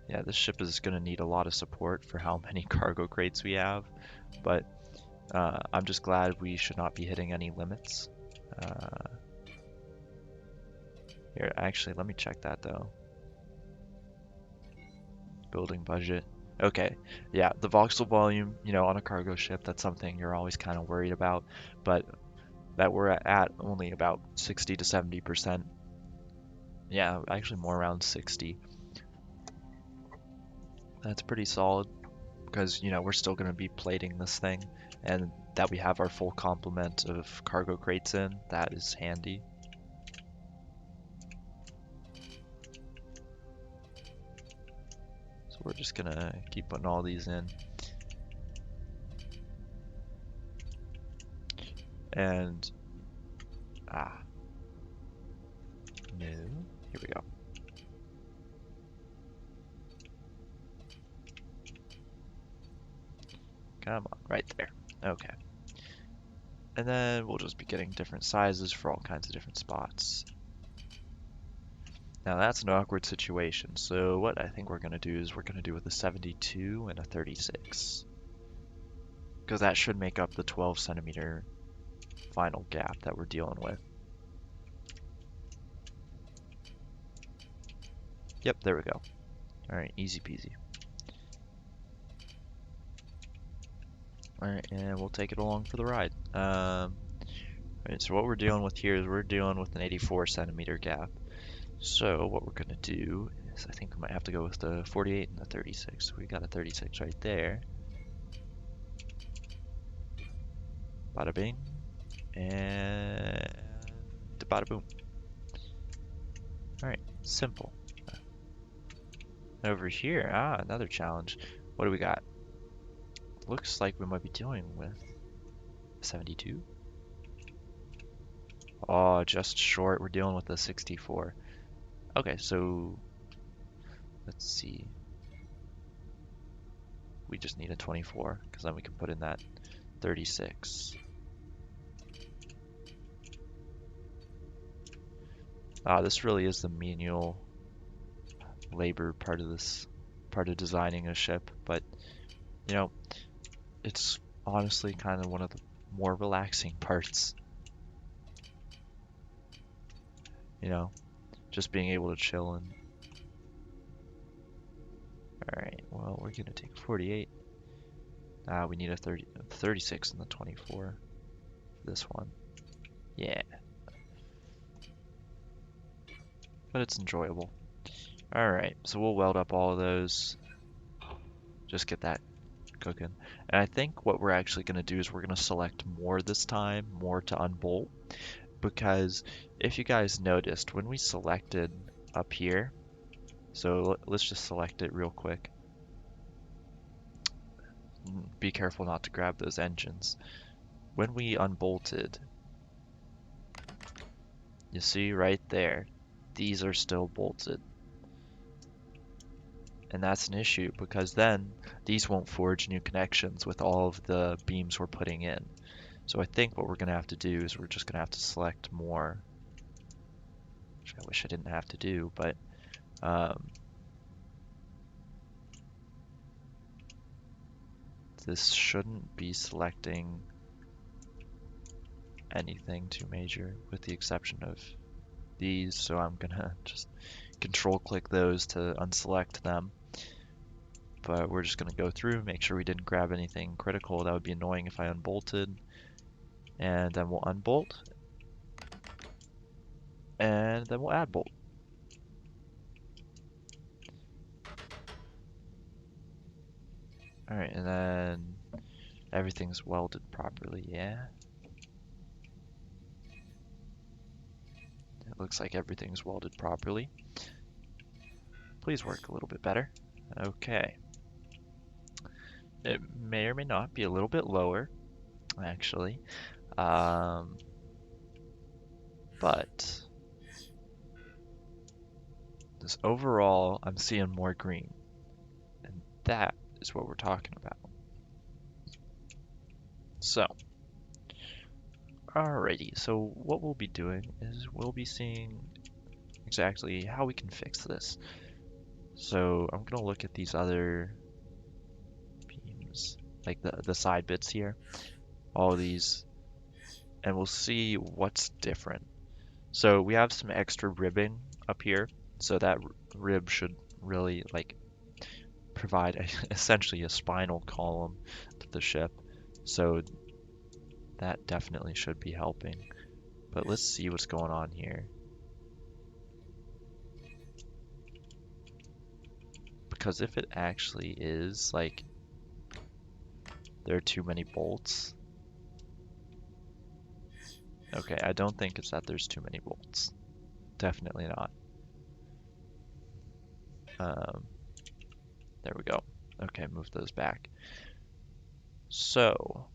yeah, this ship is gonna need a lot of support for how many cargo crates we have, but I'm just glad we should not be hitting any limits. Here, actually, let me check that though. Building budget. Okay, yeah, the voxel volume, you know, on a cargo ship, that's something you're always kind of worried about, but that we're at only about 60 to 70%. Yeah, actually more around 60. That's pretty solid because, you know, we're still going to be plating this thing, and that we have our full complement of cargo crates in, that is handy. So we're just gonna keep putting all these in. And, no, here we go. Come on, right there. Okay. And then we'll just be getting different sizes for all kinds of different spots. Now that's an awkward situation, so what I think we're going to do is we're going to do with a 72 and a 36. Because that should make up the 12 centimeter final gap that we're dealing with. Yep, there we go. Alright, easy peasy. Alright, and we'll take it along for the ride. Alright, so what we're dealing with here is we're dealing with an 84 centimeter gap. So what we're going to do is I think we might have to go with the 48 and the 36. We got a 36 right there. Bada bing. And bada boom. Alright, simple. Over here, another challenge. What do we got? Looks like we might be dealing with 72. Oh, just short. We're dealing with a 64. Okay, so let's see. We just need a 24 because then we can put in that 36. This really is the menial labor part of this, part of designing a ship, but you know, it's honestly kind of one of the more relaxing parts. You know, just being able to chill and. Alright, well, we're gonna take 48. We need a 36 and the 24 for this one. Yeah. But it's enjoyable. Alright, so we'll weld up all of those. Just get that cooking. And I think what we're actually going to do is we're going to select more this time, more to unbolt. Because if you guys noticed, when we selected up here, So let's just select it real quick. Be careful not to grab those engines. When we unbolted, you see right there, these are still bolted. And that's an issue because then these won't forge new connections with all of the beams we're putting in. So I think what we're going to have to do is we're just going to have to select more, which I wish I didn't have to do, but this shouldn't be selecting anything too major with the exception of these. So I'm going to just control click those to unselect them. But we're just going to go through, make sure we didn't grab anything critical. That would be annoying if I unbolted. And then we'll unbolt. And then we'll add bolt. Alright, and then everything's welded properly, yeah. It looks like everything's welded properly. Please work a little bit better. Okay. It may or may not be a little bit lower, actually. But this overall, I'm seeing more green. And that is what we're talking about. So, alrighty, so what we'll be doing is we'll be seeing exactly how we can fix this. So I'm gonna look at these other beams, like the side bits here, all of these, and we'll see what's different. So we have some extra ribbing up here, so that rib should really like provide essentially a spinal column to the ship. So that definitely should be helping. But let's see what's going on here. Because if it actually is like there are too many bolts. Okay, I don't think it's that there's too many bolts. Definitely not. There we go. Okay, move those back. So,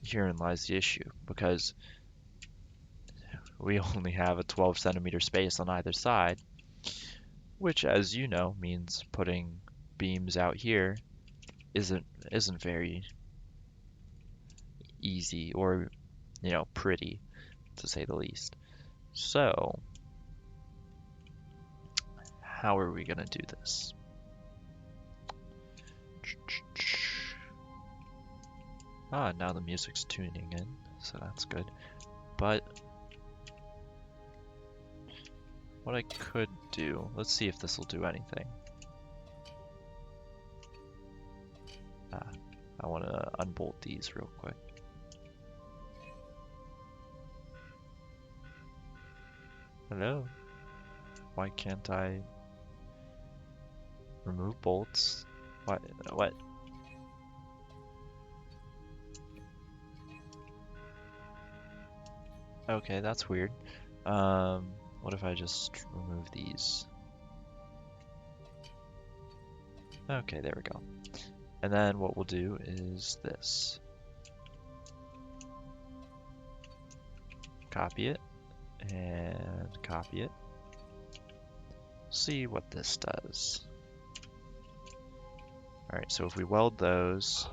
herein lies the issue, because we only have a 12 centimeter space on either side, which, as you know, means putting beams out here isn't very easy or, pretty, to say the least. So, how are we gonna do this? Ah, now the music's tuning in, so that's good. But what I could do, let's see if this will do anything. I want to unbolt these real quick. Hello? Why can't I remove bolts? What? Okay, that's weird. What if I just remove these? Okay, there we go. And then what we'll do is this. Copy it and copy it. See what this does. Alright, so if we weld those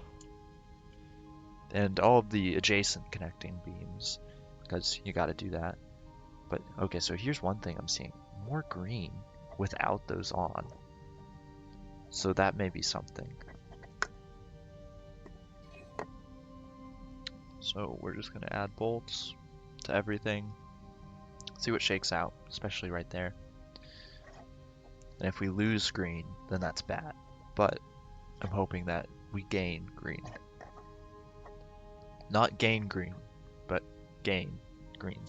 and all of the adjacent connecting beams, because you got to do that. But okay, so here's one thing I'm seeing. More green without those on. So that may be something. So we're just going to add bolts to everything. See what shakes out, especially right there. And if we lose green, then that's bad. But I'm hoping that we gain green. Not gain green, but gain green.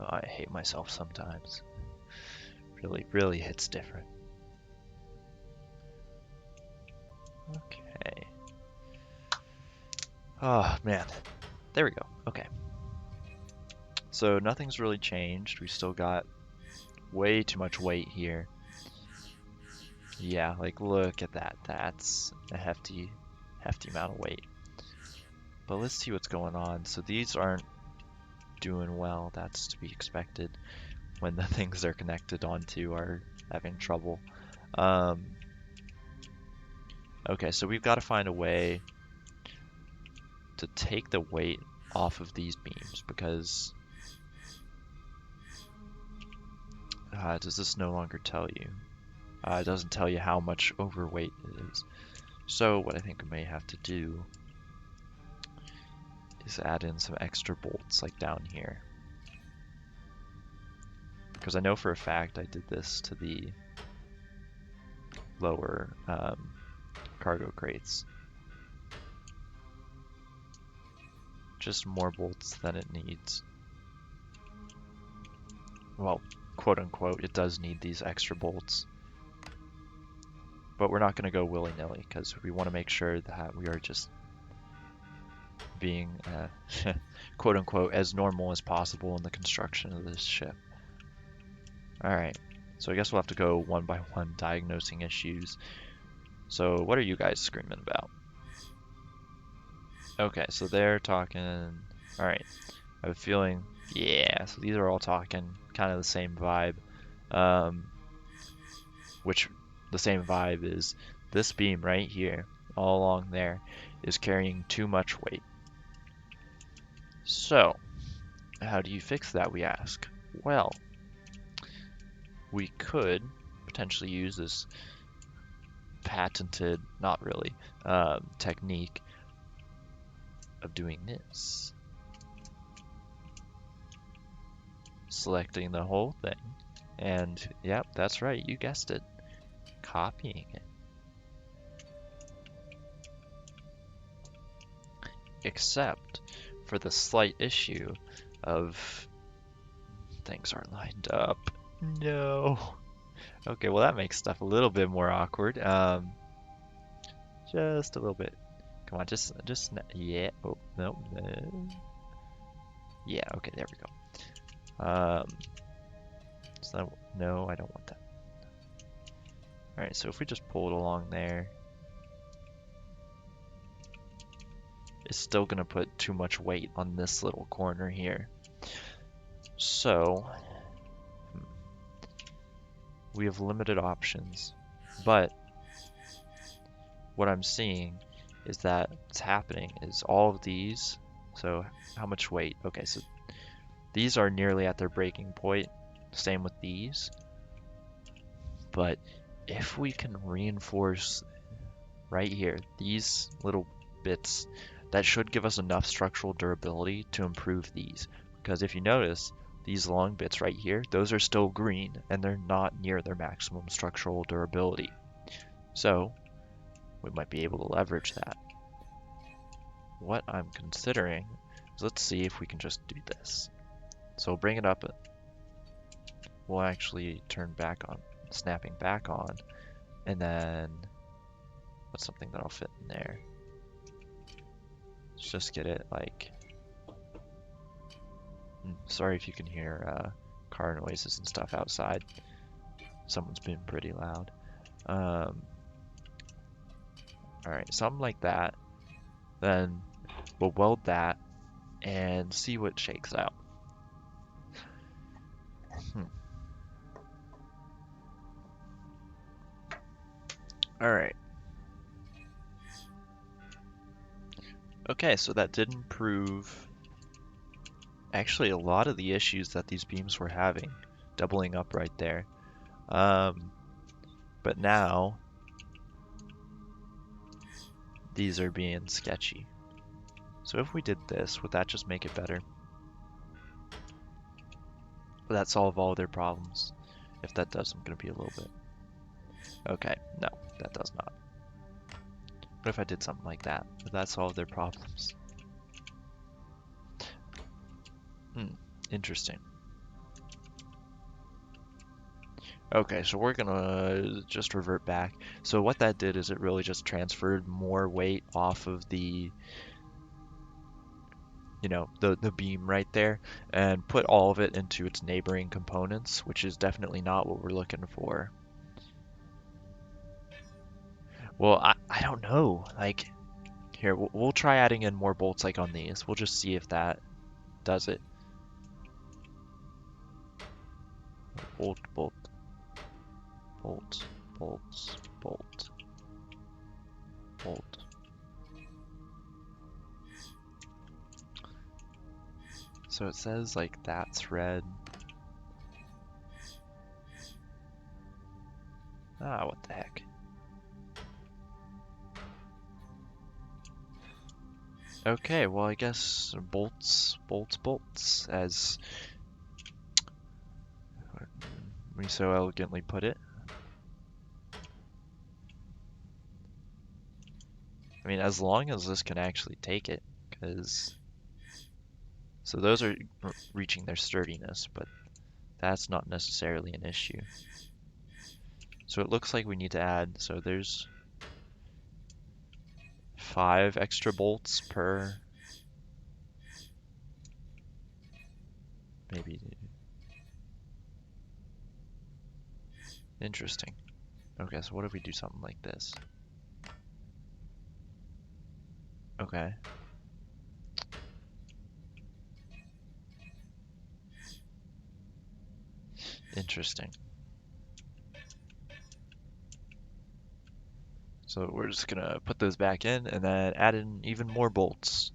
Oh, I hate myself sometimes. Really hits different. Okay. Oh, man. There we go. Okay. So nothing's really changed. We still got way too much weight here. Yeah, like look at that. That's a hefty amount of weight. But let's see what's going on. So these aren't doing well. That's to be expected when the things they're connected onto are having trouble. Okay, so we've got to find a way to take the weight off of these beams because does this no longer tell you? It doesn't tell you how much overweight it is. So what I think we may have to do is add in some extra bolts like down here. Because I know for a fact I did this to the lower cargo crates. Just more bolts than it needs. Well, quote unquote, it does need these extra bolts. But we're not going to go willy-nilly because we want to make sure that we are just being, quote unquote, as normal as possible in the construction of this ship. Alright, so I guess we'll have to go one by one diagnosing issues. So what are you guys screaming about? Okay, so they're talking, alright, I have a feeling, yeah, so these are all talking kind of the same vibe, which the same vibe is this beam right here, all along there, is carrying too much weight. So, how do you fix that, we ask? Well, we could potentially use this patented, not really, technique of doing this. Selecting the whole thing, and yep, that's right, you guessed it, copying it. Except for the slight issue of things aren't lined up. No. Okay, well that makes stuff a little bit more awkward. Just a little bit. Come on, just yeah. Oh no. Yeah. Okay, there we go. So no, I don't want that. All right, so if we just pull it along there, it's still gonna put too much weight on this little corner here. So we have limited options, but what I'm seeing is that what's happening is all of these, so how much weight? Okay, so these are nearly at their breaking point, same with these, but if we can reinforce right here, these little bits, that should give us enough structural durability to improve these, because if you notice, these long bits right here, those are still green, and they're not near their maximum structural durability. So, we might be able to leverage that. What I'm considering is, let's see if we can just do this. So we'll bring it up, we'll actually turn back on, snapping back on, and then what's something that'll fit in there? Let's just get it like, sorry if you can hear car noises and stuff outside. Someone's been pretty loud. Alright, something like that. Then we'll weld that and see what shakes out. Alright. Okay, so that did improve actually a lot of the issues that these beams were having, doubling up right there. But now these are being sketchy. So if we did this, would that just make it better? Would that solve all their problems? If that does, I'm going to be a little bit. Okay, no, that does not. What if I did something like that? Would that solve their problems? Interesting. Okay, so we're gonna just revert back. So what that did is it really just transferred more weight off of the you know, the beam right there, and put all of it into its neighboring components, which is definitely not what we're looking for. Well, I don't know. Like, here, we'll try adding in more bolts like on these. We'll just see if that does it. Bolt, bolt, bolt, bolts, bolt, bolt. So it says like that's red. Ah, what the heck. Okay, well I guess bolts, bolts, bolts, as we so elegantly put it. I mean, as long as this can actually take it, because... So those are reaching their sturdiness, but that's not necessarily an issue. So it looks like we need to add, so there's 5 extra bolts per... Maybe... Interesting. Okay, so what if we do something like this? Okay. Interesting. So we're just gonna put those back in and then add in even more bolts.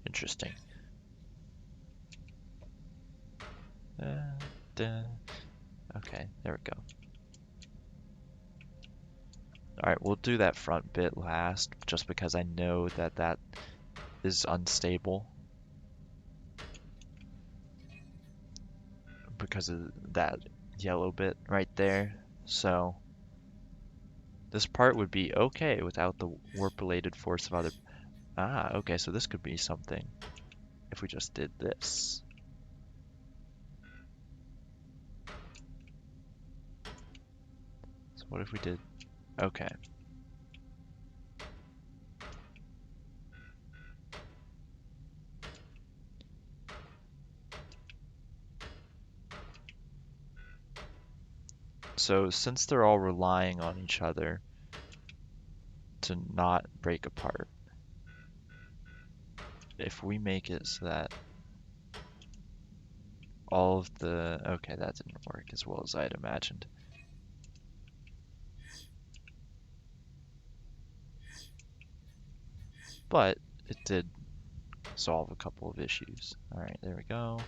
Interesting. Okay, there we go. Alright, we'll do that front bit last, just because I know that that is unstable. Because of that yellow bit right there. So, this part would be okay without the warp-related force of other... Ah, okay, so this could be something if we just did this. So what if we did... Okay. So since they're all relying on each other to not break apart, if we make it so that all of the... Okay, that didn't work as well as I had imagined. But it did solve a couple of issues. Alright, there we go.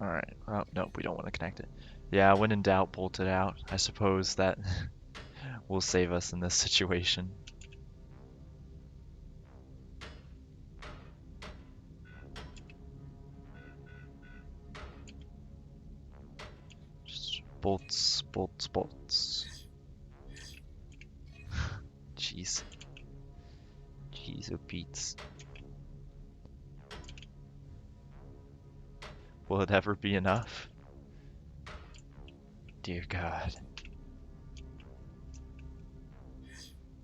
Alright, oh, nope, we don't want to connect it. Yeah, when in doubt, bolt it out. I suppose that will save us in this situation. Just bolts, bolts, bolts. Jeez. Jeez, oh Pete's. Will it ever be enough? Dear God.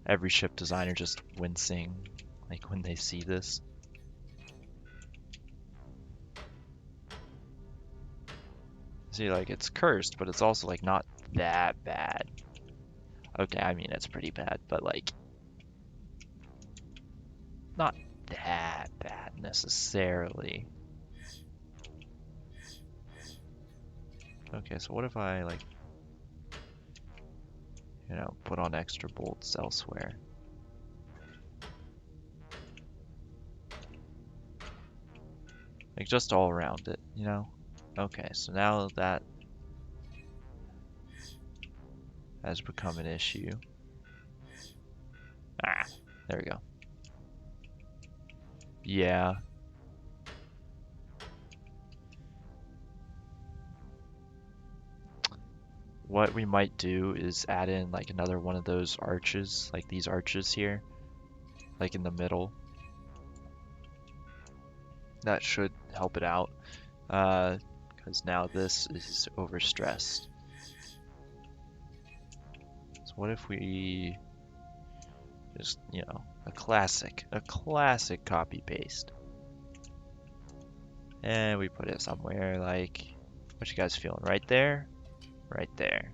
Every ship designer just wincing, like when they see this. See, like, it's cursed, but it's also, like, not that bad. Okay, I mean, it's pretty bad, but, like, not that bad necessarily. Okay, so what if I, like, you know, put on extra bolts elsewhere? Like, just all around it, you know? Okay, so now that has become an issue. Ah, there we go. Yeah. What we might do is add in like another one of those arches, like these arches here, like in the middle. That should help it out. because now this is overstressed. So what if we just, you know, a classic copy paste. And we put it somewhere like, what you guys feeling? Right there? Right there.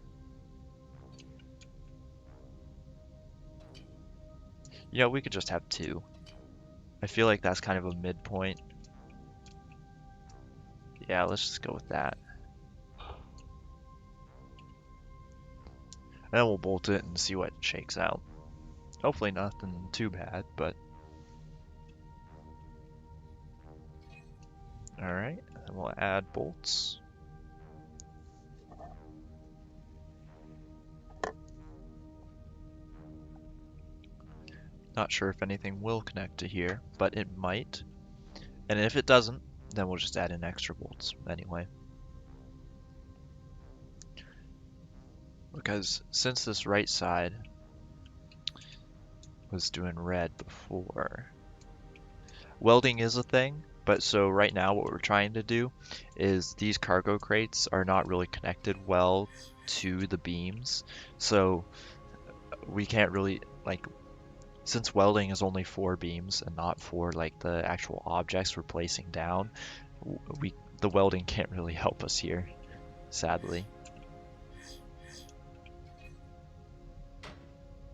You know, we could just have two. I feel like that's kind of a midpoint. Yeah, let's just go with that. And then we'll bolt it and see what shakes out. Hopefully nothing too bad, but... Alright, and we'll add bolts. Not sure if anything will connect to here, but it might. And if it doesn't, then we'll just add in extra bolts anyway. Because since this right side was doing red before, welding is a thing, but so right now what we're trying to do is these cargo crates are not really connected well to the beams. So we can't really, like, since welding is only 4 beams and not for like the actual objects we're placing down, the welding can't really help us here, sadly.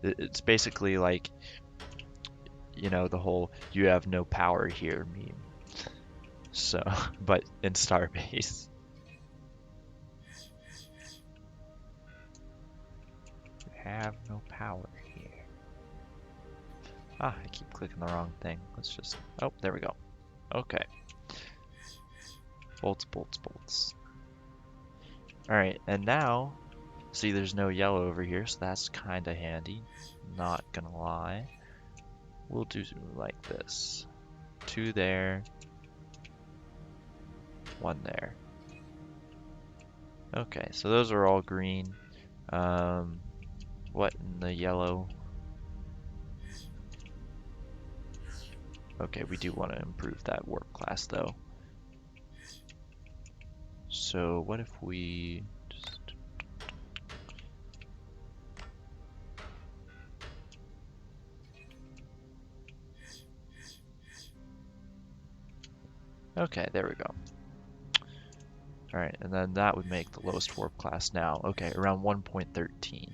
It's basically like, you know, the whole "you have no power here" meme. So, but in Starbase. You have no power here. Ah, I keep clicking the wrong thing. Let's just, oh, there we go. Okay. Bolts, bolts, bolts. Alright, and now, see there's no yellow over here, so that's kinda handy. Not gonna lie. We'll do like this. 2 there. 1 there. Okay, so those are all green. What in the yellow? Okay, we do want to improve that warp class though. So what if we just... Okay, there we go. Alright, and then that would make the lowest warp class now. Okay, around 1.13.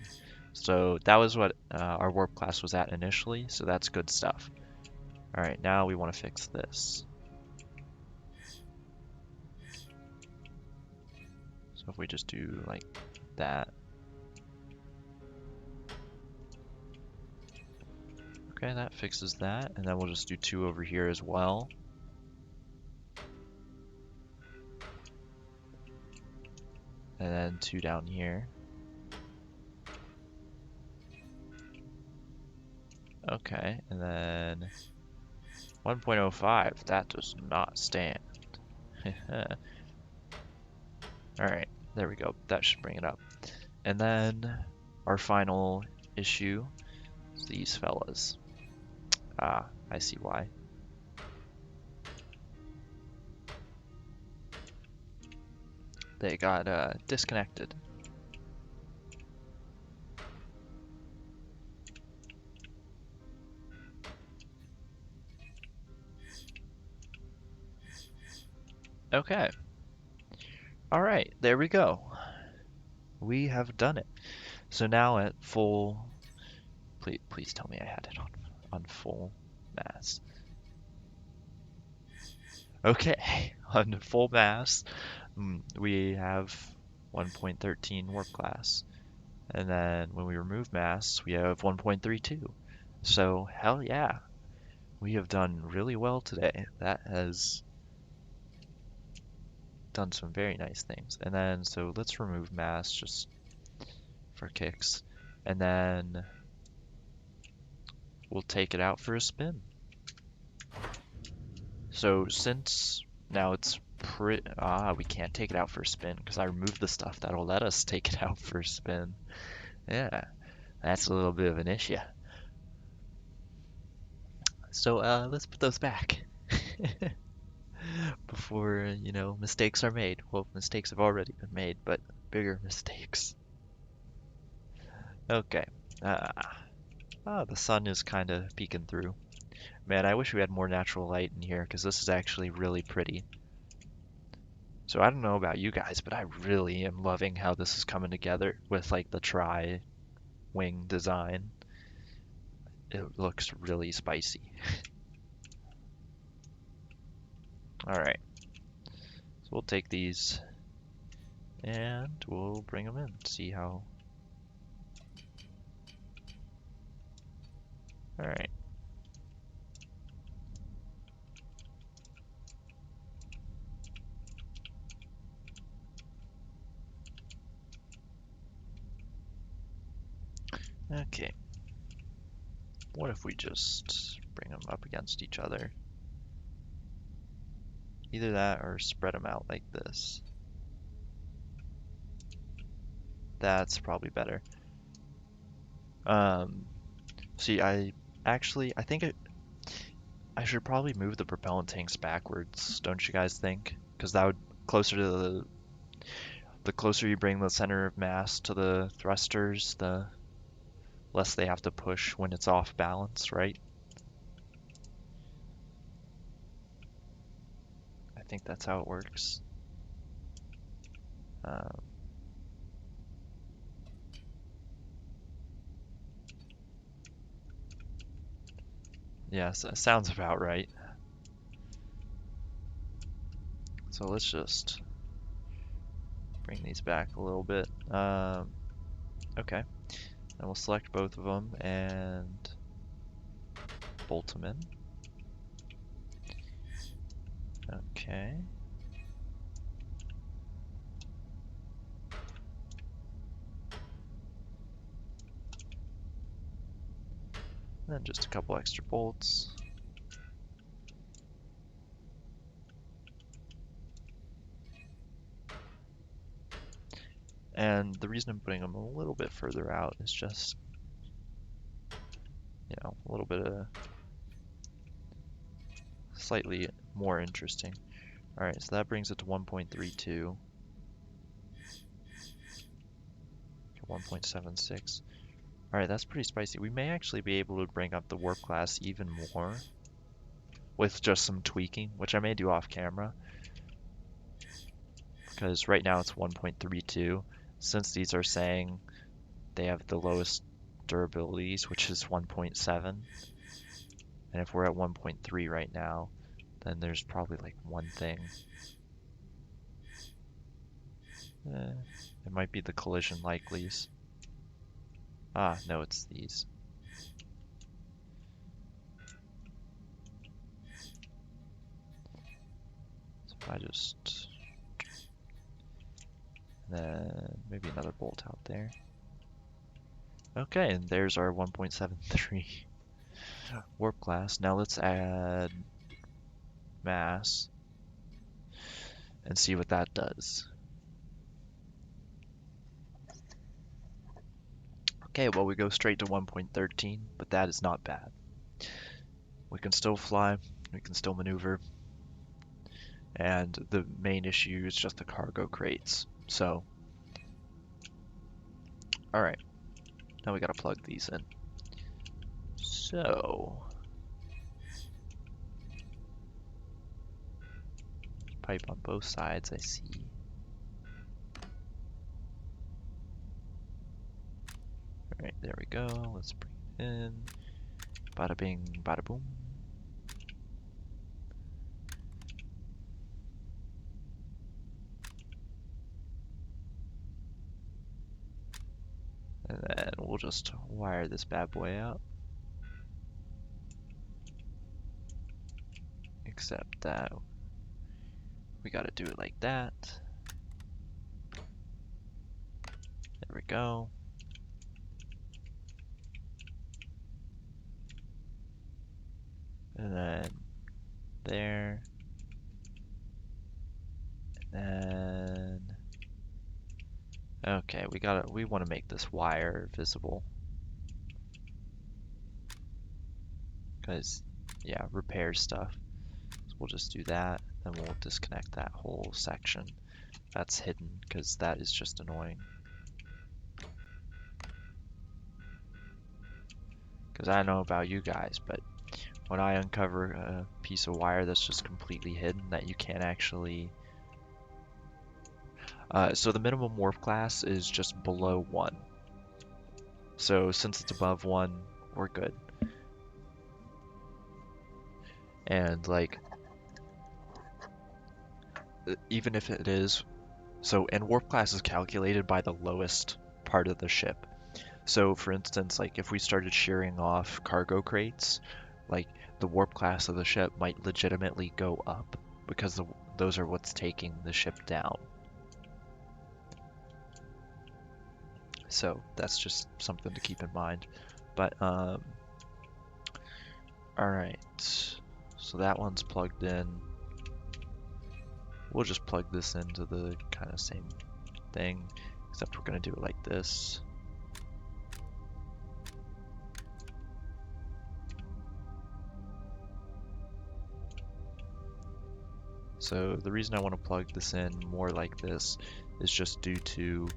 So that was what our warp class was at initially, so that's good stuff. Alright, now we want to fix this. So if we just do like that. Okay, that fixes that, and then we'll just do 2 over here as well. And then 2 down here. Okay, and then 1.05, that does not stand. Alright, there we go. That should bring it up. And then our final issue is these fellas. Ah, I see why. They got disconnected. Okay. Alright, there we go. We have done it. So now at full... Please tell me I had it on full mass. Okay, on full mass, we have 1.13 warp class. And then when we remove mass, we have 1.32. So, hell yeah. We have done really well today. That has done some very nice things. And then, so let's remove mass just for kicks. And then we'll take it out for a spin. So since now it's we can't take it out for a spin because I removed the stuff that'll let us take it out for a spin. Yeah, that's a little bit of an issue. So let's put those back before, you know, mistakes are made. Well, mistakes have already been made, but bigger mistakes. Okay. The sun is kind of peeking through. Man, I wish we had more natural light in here because this is actually really pretty. So I don't know about you guys, but I really am loving how this is coming together with like the tri-wing design. It looks really spicy. All right, so we'll take these and we'll bring them in, see how. All right. Okay. What if we just bring them up against each other? Either that or spread them out like this. That's probably better. See, I think I should probably move the propellant tanks backwards, don't you guys think? Because that would closer to the closer you bring the center of mass to the thrusters, the less they have to push when it's off balance, right? I think that's how it works. Um, yes, that sounds about right. So let's just bring these back a little bit. Okay, and we'll select both of them and bolt them in. Okay. And then just a couple extra bolts. And the reason I'm putting them a little bit further out is just, you know, a little bit of slightly more interesting. All right, so that brings it to 1.32. 1.76. All right, that's pretty spicy. We may actually be able to bring up the warp class even more with just some tweaking, which I may do off camera. Because right now it's 1.32. Since these are saying they have the lowest durabilities, which is 1.7, and if we're at 1.3 right now, then there's probably like one thing. It might be the collision likelies. Ah, no, it's these. So if I just... Then maybe another bolt out there. Okay, and there's our 1.73 warp class. Now let's add mass and see what that does. Okay, well we go straight to 1.13, but that is not bad. We can still fly, we can still maneuver, and the main issue is just the cargo crates. So, alright, now we gotta plug these in. So, pipe on both sides, I see. Alright, there we go. Let's bring it in. Bada bing, bada boom. And then we'll just wire this bad boy out. Except that we gotta do it like that. There we go. And then there. And then okay, we want to make this wire visible. Because yeah, repair stuff. So we'll just do that. then we'll disconnect that whole section that's hidden, because that is just annoying. Because I don't know about you guys, but when I uncover a piece of wire that's just completely hidden that you can't actually... so the minimum warp class is just below 1. So since it's above 1, we're good. And like, even if it is... So, and warp class is calculated by the lowest part of the ship. So for instance, like if we started shearing off cargo crates, like the warp class of the ship might legitimately go up because those are what's taking the ship down. So that's just something to keep in mind. But all right, so that one's plugged in. We'll just plug this into the kind of same thing, except we're gonna do it like this. So the reason I want to plug this in more like this is just due to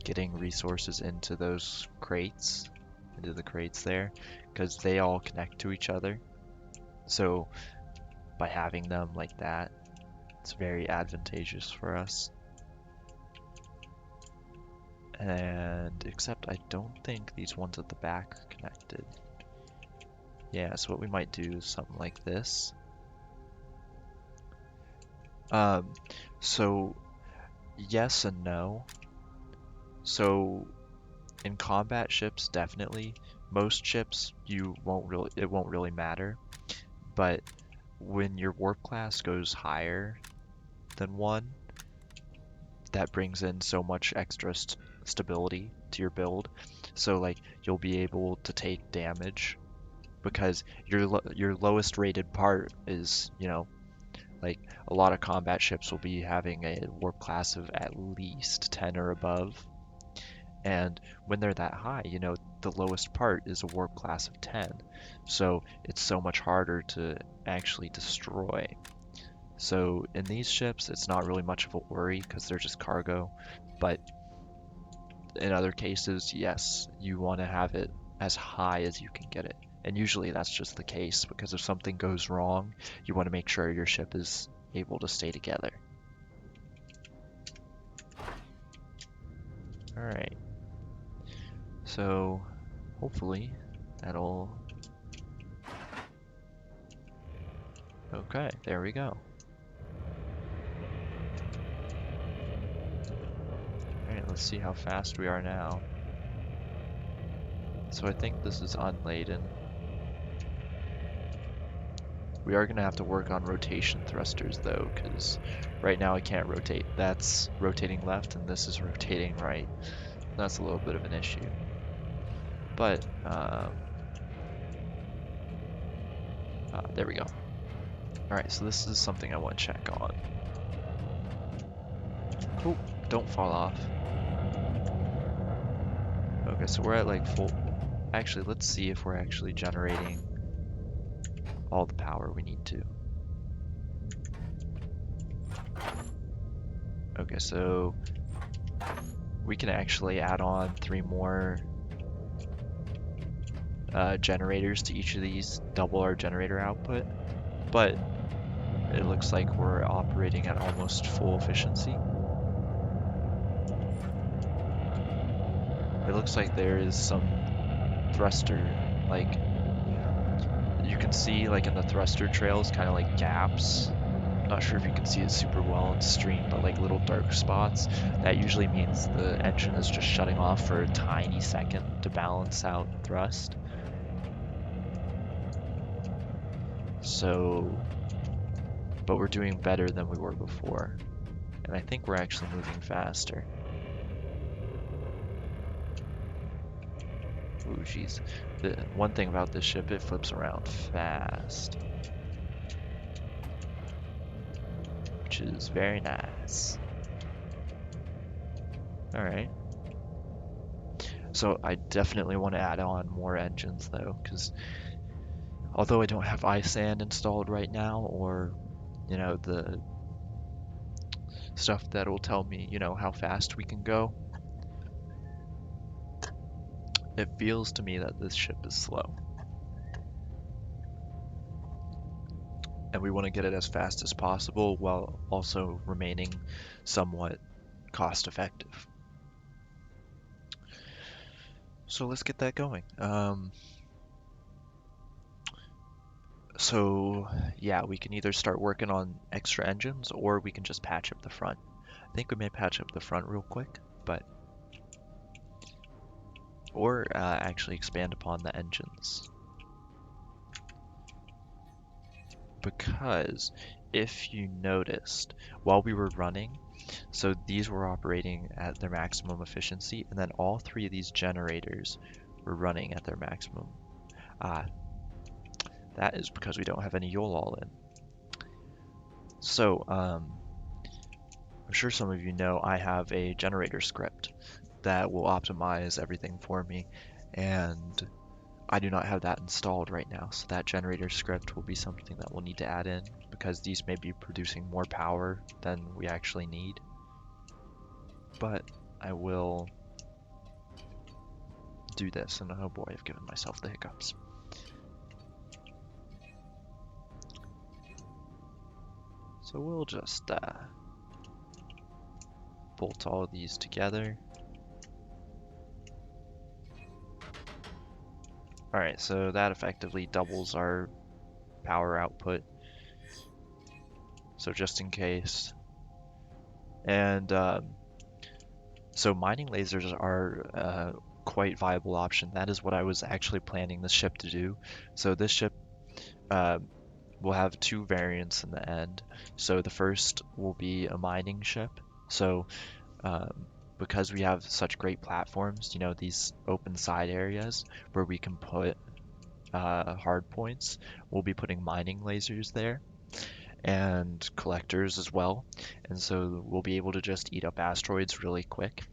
getting resources into those crates, into the crates there, because they all connect to each other. So by having them like that, it's very advantageous for us. And except I don't think these ones at the back are connected. Yeah, so what we might do is something like this. So yes and no. So in combat ships, definitely. Most ships, it won't really matter. But when your warp class goes higher than 1, that brings in so much extra stability to your build. So like you'll be able to take damage because your lowest rated part is, you know, like a lot of combat ships will be having a warp class of at least 10 or above. And when they're that high, you know, the lowest part is a warp class of 10. So it's so much harder to actually destroy. So in these ships, it's not really much of a worry because they're just cargo. But in other cases, yes, you want to have it as high as you can get it. And usually that's just the case because if something goes wrong, you want to make sure your ship is able to stay together. Alright. So hopefully that'll... Okay, there we go. Alright, let's see how fast we are now. So I think this is unladen. We are going to have to work on rotation thrusters though, because right now I can't rotate. That's rotating left and this is rotating right. That's a little bit of an issue. But, there we go. Alright, so this is something I want to check on. Oh, don't fall off. Okay, so we're at like full... Actually, let's see if we're actually generating all the power we need to. Okay, so we can actually add on 3 more generators to each of these, double our generator output, but it looks like we're operating at almost full efficiency. It looks like there is some thruster, like you can see like in the thruster trails, kind of like gaps. I'm not sure if you can see it super well on stream, but like little dark spots. That usually means the engine is just shutting off for a tiny second to balance out thrust. So, but we're doing better than we were before. And I think we're actually moving faster. Ooh, jeez. The one thing about this ship, it flips around fast. Which is very nice. Alright. So I definitely want to add on more engines though, because although I don't have iSand installed right now, or, you know, the stuff that'll tell me, how fast we can go. It feels to me that this ship is slow, and we want to get it as fast as possible while also remaining somewhat cost effective. So let's get that going. So yeah, we can either start working on extra engines or we can just patch up the front. I think we may patch up the front real quick, or actually expand upon the engines. Because if you noticed, while we were running, so these were operating at their maximum efficiency, and then all three of these generators were running at their maximum. Ah, that is because we don't have any YOLOL in. So, I'm sure some of you know I have a generator script that will optimize everything for me, and I do not have that installed right now, so that generator script will be something that we'll need to add in because these may be producing more power than we actually need. But I will do this, and oh boy, I've given myself the hiccups. So we'll just bolt all of these together. Alright, so that effectively doubles our power output. So just in case. And so mining lasers are a quite viable option. That is what I was actually planning this ship to do. So this ship will have two variants in the end. So the first will be a mining ship. So because we have such great platforms, these open side areas where we can put hard points, we'll be putting mining lasers there and collectors as well. And so we'll be able to just eat up asteroids really quick.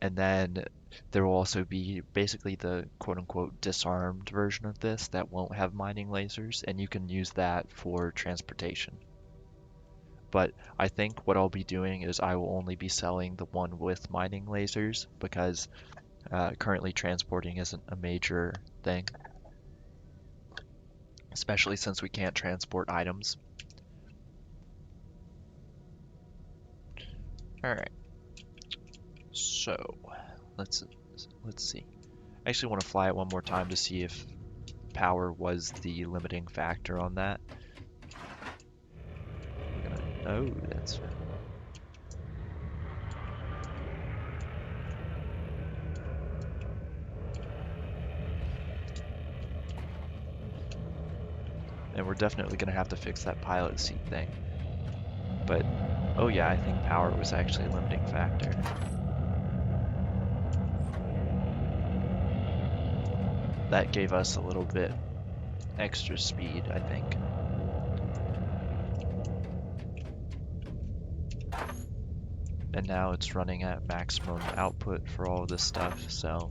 And then there will also be basically the quote unquote disarmed version of this that won't have mining lasers, and you can use that for transportation. But I think what I'll be doing is I will only be selling the one with mining lasers because currently transporting isn't a major thing, especially since we can't transport items. Alright, so let's see. I actually want to fly it one more time to see if power was the limiting factor on that. Oh, that's... And we're definitely going to have to fix that pilot seat thing. But, oh yeah, I think power was actually a limiting factor. That gave us a little bit extra speed, I think. And now it's running at maximum output for all of this stuff, so...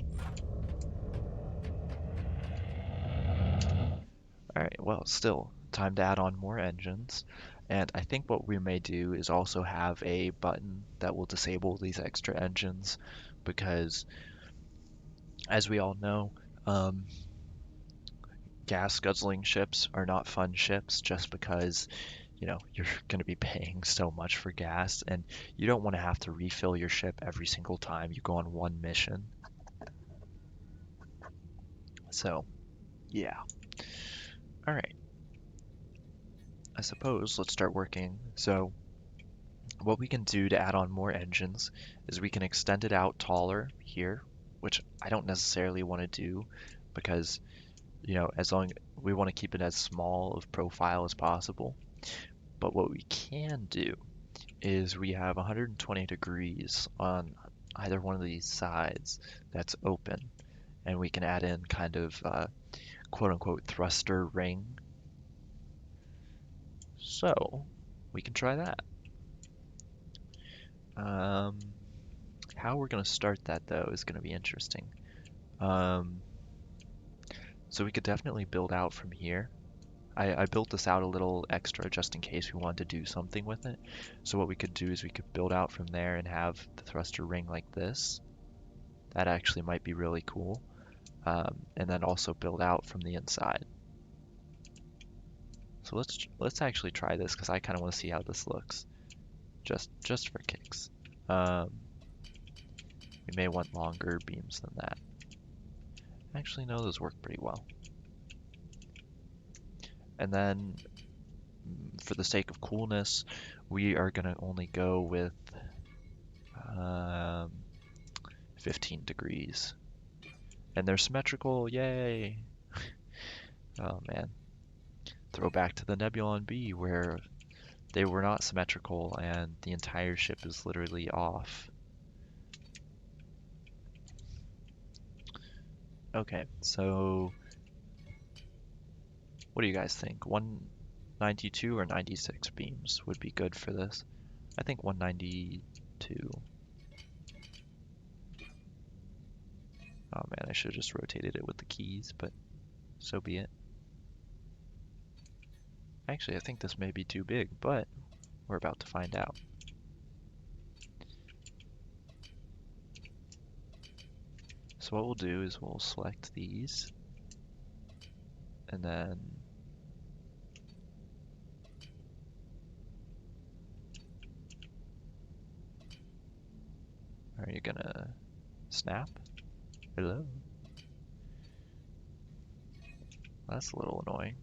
Alright, well, still, time to add on more engines. And I think what we may do is also have a button that will disable these extra engines, because, as we all know, gas guzzling ships are not fun ships just because you're going to be paying so much for gas, and you don't want to have to refill your ship every single time you go on one mission. So, yeah. All right. I suppose let's start working. So, what we can do to add on more engines is we can extend it out taller here, which I don't necessarily want to do because, as long we want to keep it as small of profile as possible. But what we can do is we have 120 degrees on either one of these sides that's open, and we can add in kind of quote unquote thruster ring. So we can try that. How we're going to start that though is going to be interesting. So we could definitely build out from here. I built this out a little extra just in case we wanted to do something with it. So what we could do is we could build out from there and have the thruster ring like this. That actually might be really cool. And then also build out from the inside. So let's actually try this because I kind of want to see how this looks, just for kicks. We may want longer beams than that. Actually, no, those work pretty well. And then, for the sake of coolness, we are gonna only go with 15 degrees. And they're symmetrical, yay! Oh man. Throwback to the Nebulon B, where they were not symmetrical and the entire ship is literally off. Okay, so what do you guys think? 192 or 96 beams would be good for this? I think 192. Oh man, I should have just rotated it with the keys, but so be it. Actually, I think this may be too big, but we're about to find out. So what we'll do is we'll select these, and then are you gonna snap? Hello? That's a little annoying.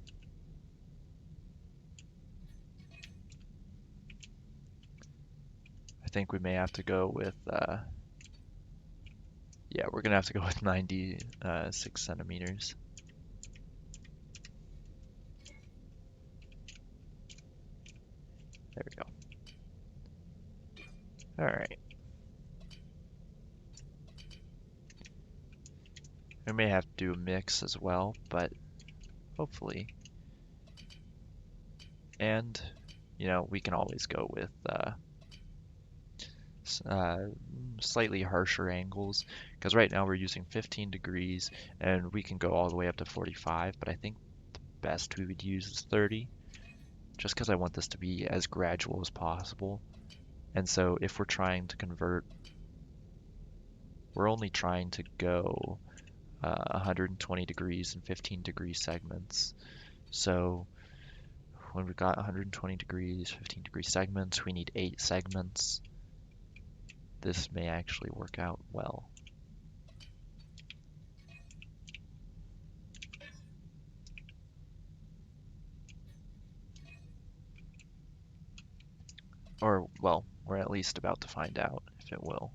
I think we may have to go with, yeah, we're gonna have to go with 96 centimeters. There we go. Alright. We may have to do a mix as well, but hopefully. And, you know, we can always go with slightly harsher angles, because right now we're using 15 degrees and we can go all the way up to 45, but I think the best we would use is 30, just because I want this to be as gradual as possible. And so if we're trying to convert, we're only trying to go 120 degrees and 15 degree segments. So when we've got 120 degrees, 15 degree segments, we need 8 segments. This may actually work out well. Or, well, we're at least about to find out if it will.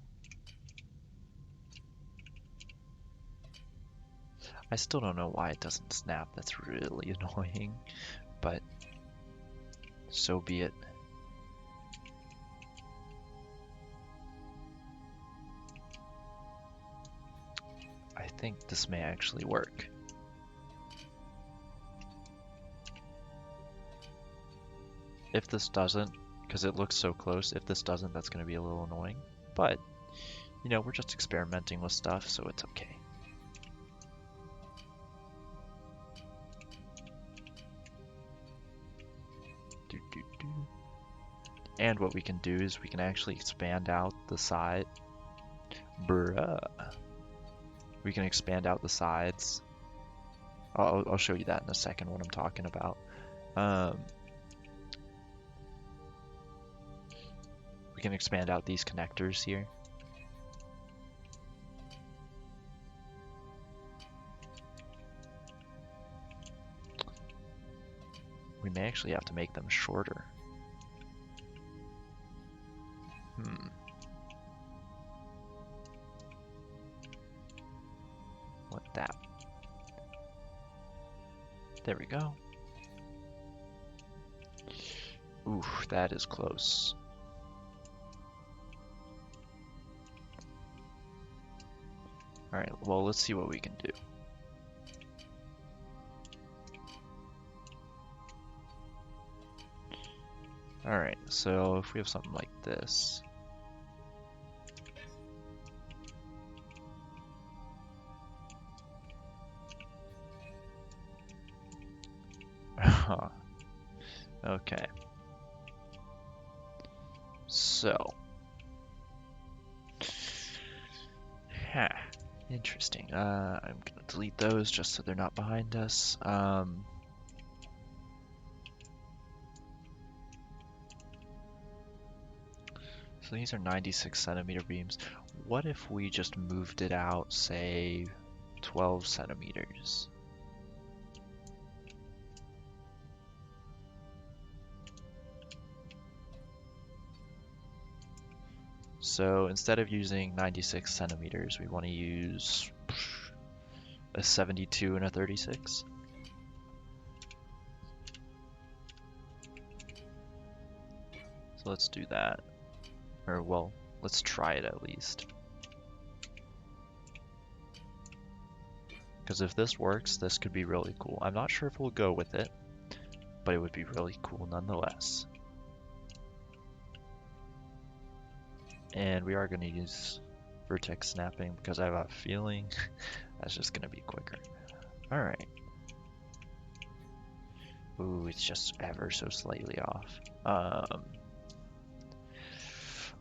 I still don't know why it doesn't snap. That's really annoying, but so be it. I think this may actually work. If this doesn't, because it looks so close, if this doesn't, that's going to be a little annoying. But, you know, we're just experimenting with stuff, so it's okay. And what we can do is we can actually expand out the side. Bruh. We can expand out the sides. I'll show you that in a second, what I'm talking about. We can expand out these connectors here. We may actually have to make them shorter. Like that. There we go. Oof, that is close. Alright, well, let's see what we can do. Alright, so if we have something like this. Huh. Okay. So. Huh. Interesting. I'm gonna delete those just so they're not behind us. So these are 96 centimeter beams. What if we just moved it out, say, 12 centimeters? So instead of using 96 centimeters, we want to use a 72 and a 36. So let's do that. Or, well, let's try it at least. Because if this works, this could be really cool. I'm not sure if we'll go with it, but it would be really cool nonetheless. And we are going to use Vertex Snapping because I have a feeling that's just going to be quicker. Alright. Ooh, it's just ever so slightly off.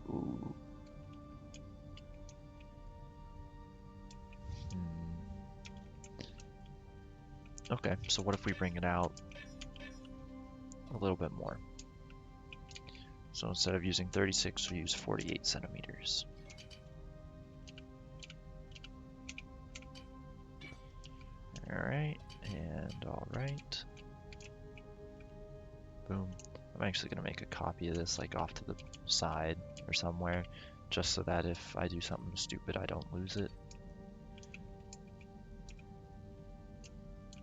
Ooh. Okay, so what if we bring it out a little bit more? So instead of using 36, we use 48 centimeters. Alright, and alright. Boom. I'm actually going to make a copy of this like off to the side or somewhere, just so that if I do something stupid, I don't lose it.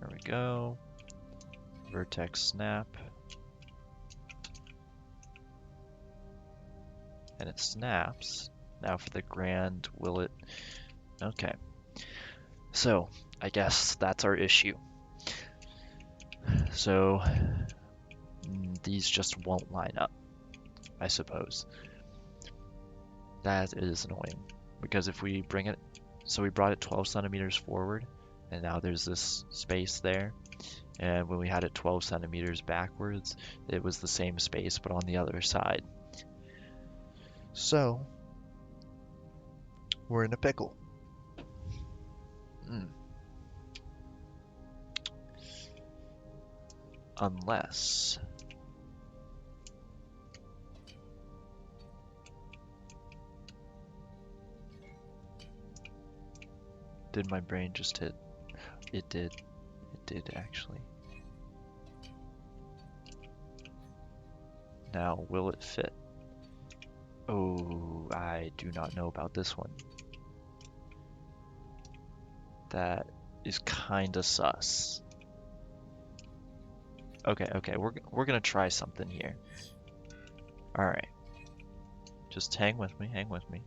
There we go. Vertex snap. And it snaps. Now for the grand, will it? Okay. So, I guess that's our issue. So, these just won't line up, I suppose. That is annoying. Because if we bring it, so we brought it 12 centimeters forward, and now there's this space there. And when we had it 12 centimeters backwards, it was the same space, but on the other side. So, we're in a pickle. Unless... Did my brain just hit? It did. It did, actually. Now, will it fit? Oh, I do not know about this one. That is kinda sus. Okay, we're gonna try something here. Alright. Just hang with me, hang with me.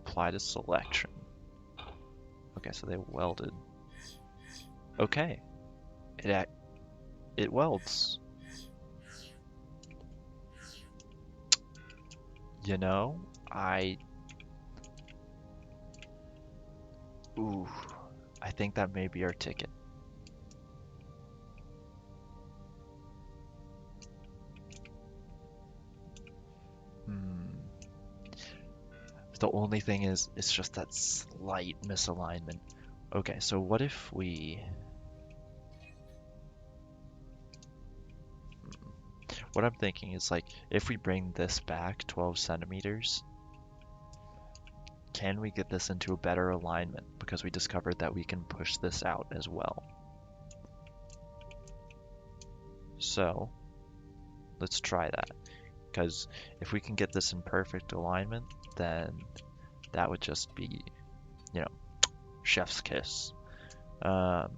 Apply to selection. Okay, so they welded. Okay. It welds. You know, Ooh, I think that may be our ticket. The only thing is, it's just that slight misalignment. Okay, so what if we... What I'm thinking is like, if we bring this back 12 centimeters, can we get this into a better alignment? Because we discovered that we can push this out as well. So, let's try that. Because if we can get this in perfect alignment, then that would just be, you know, chef's kiss. So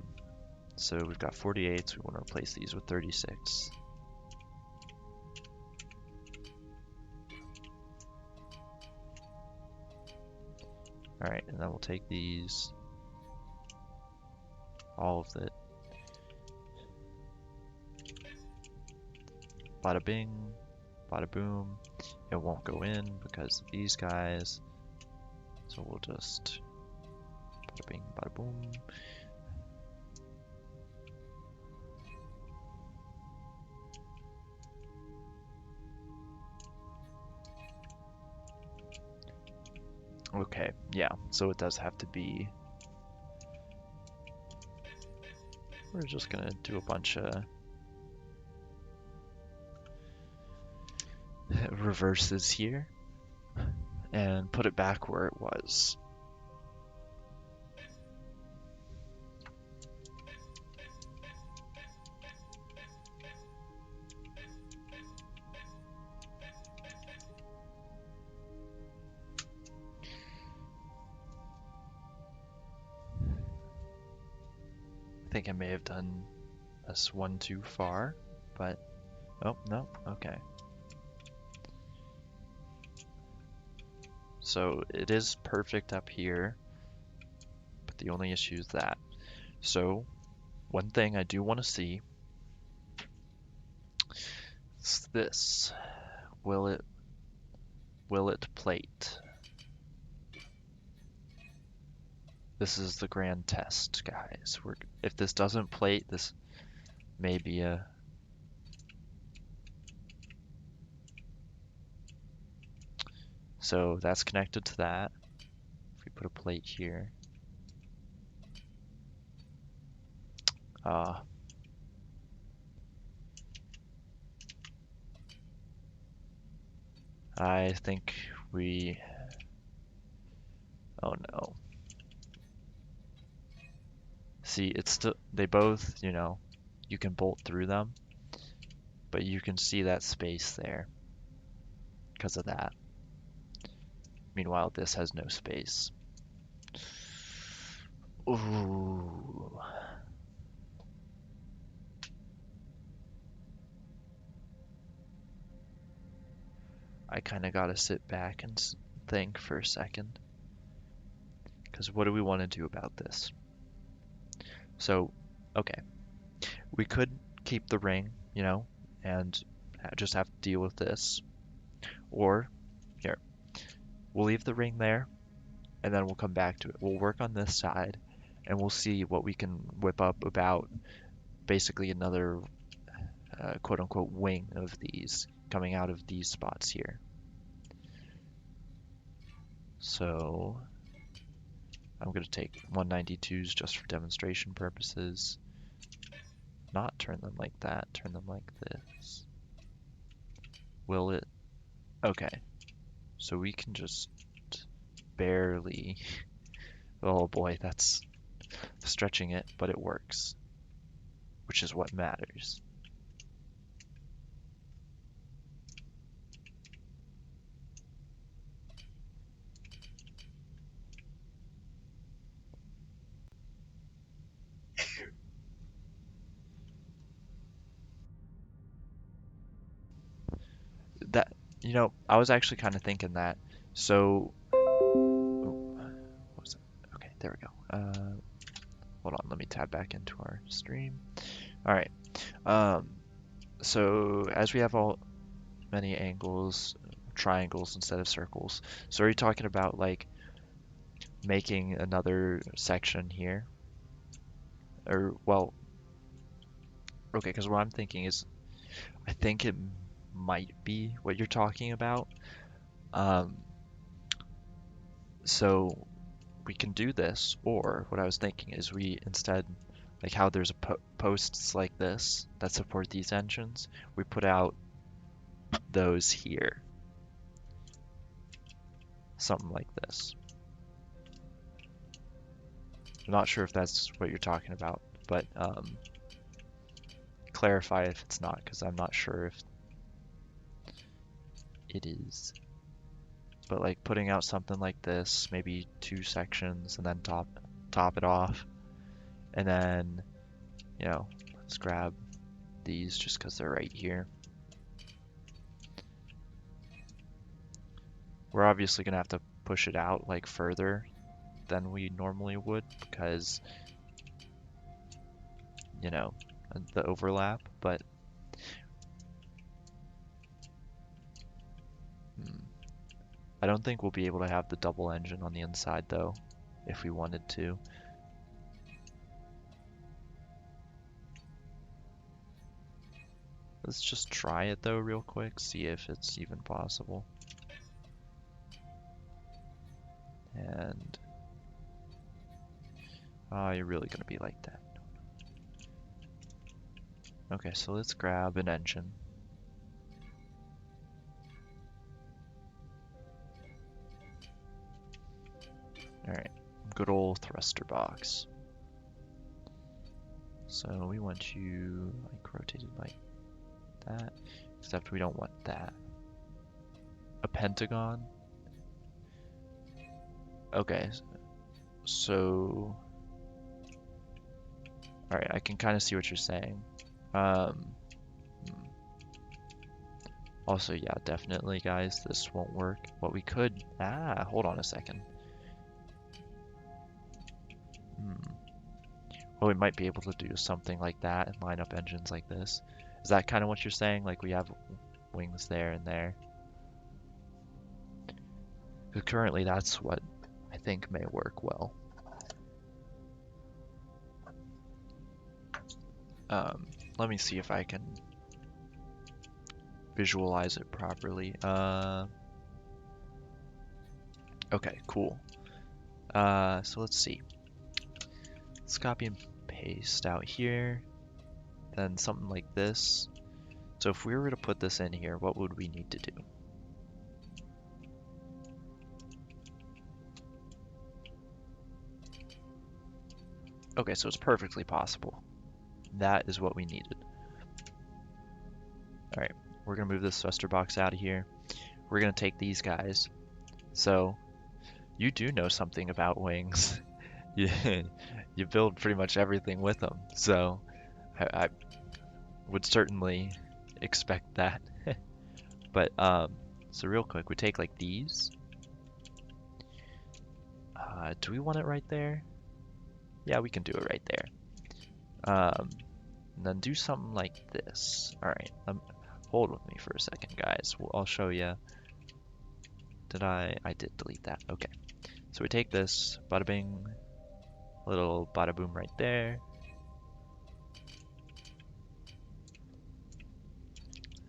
we've got 48s, we want to replace these with 36. Alright, and then we'll take these, all of it. Bada bing, bada boom. It won't go in because of these guys. So we'll just bada bing, bada boom. Okay, yeah, so it does have to be. We're just gonna do a bunch of reverses here and put it back where it was. I think I may have done this one too far, but oh, no, okay. So it is perfect up here, but the only issue is that. So one thing I do want to see is this. Will it plate? This is the grand test, guys. If this doesn't plate, this may be a. So that's connected to that. If we put a plate here. Uh, I think we. Oh no. See, it's still. They both, you can bolt through them, but you can see that space there because of that. Meanwhile, this has no space. Ooh. I kind of gotta sit back and think for a second. Because what do we want to do about this? So, okay, we could keep the ring, and just have to deal with this. Or, here, we'll leave the ring there, and then we'll come back to it. We'll work on this side, and we'll see what we can whip up about basically another quote-unquote wing of these coming out of these spots here. So I'm going to take 192s just for demonstration purposes. Not turn them like that, turn them like this. Will it? Okay. So we can just barely. Oh boy, that's stretching it, but it works, which is what matters. That, I was actually kind of thinking that. So, oh, what was that? Okay, there we go. Hold on, let me tab back into our stream. All right. Um, so as we have all many angles, triangles instead of circles. So are you talking about like making another section here? Or well, okay, because what I'm thinking is I think it might be what you're talking about. Um, so we can do this, or what I was thinking is we instead, like how there's posts like this that support these engines, we put out those here, something like this. I'm not sure if that's what you're talking about, but clarify if it's not, because I'm not sure if it is. But like putting out something like this, maybe two sections, and then top it off, and then let's grab these just because they're right here. We're obviously gonna have to push it out like further than we normally would because the overlap, but I don't think we'll be able to have the double engine on the inside though, if we wanted to. Let's just try it though real quick, see if it's even possible. And oh, you're really gonna be like that. Okay, so let's grab an engine. Alright, good old thruster box. So we want you like rotated like that, except we don't want that. A pentagon? Okay, so... Alright, I can kind of see what you're saying. Also, yeah, definitely, guys, this won't work. What we could... hold on a second. Well, we might be able to do something like that and line up engines like this. Is that kind of what you're saying? Like we have wings there and there? Because currently that's what I think may work well. Let me see if I can visualize it properly. Okay, cool. So let's see. Let's copy and paste out here. Then something like this. So if we were to put this in here, what would we need to do? Okay, so it's perfectly possible. That is what we needed. Alright, we're gonna move this thruster box out of here. We're gonna take these guys. So, you do know something about wings. You build pretty much everything with them. So, I would certainly expect that. But, so real quick, we take like these. Do we want it right there? Yeah, we can do it right there. And then do something like this. Alright, hold with me for a second, guys. I'll show you. I did delete that. Okay. So we take this, bada bing, little bada boom right there.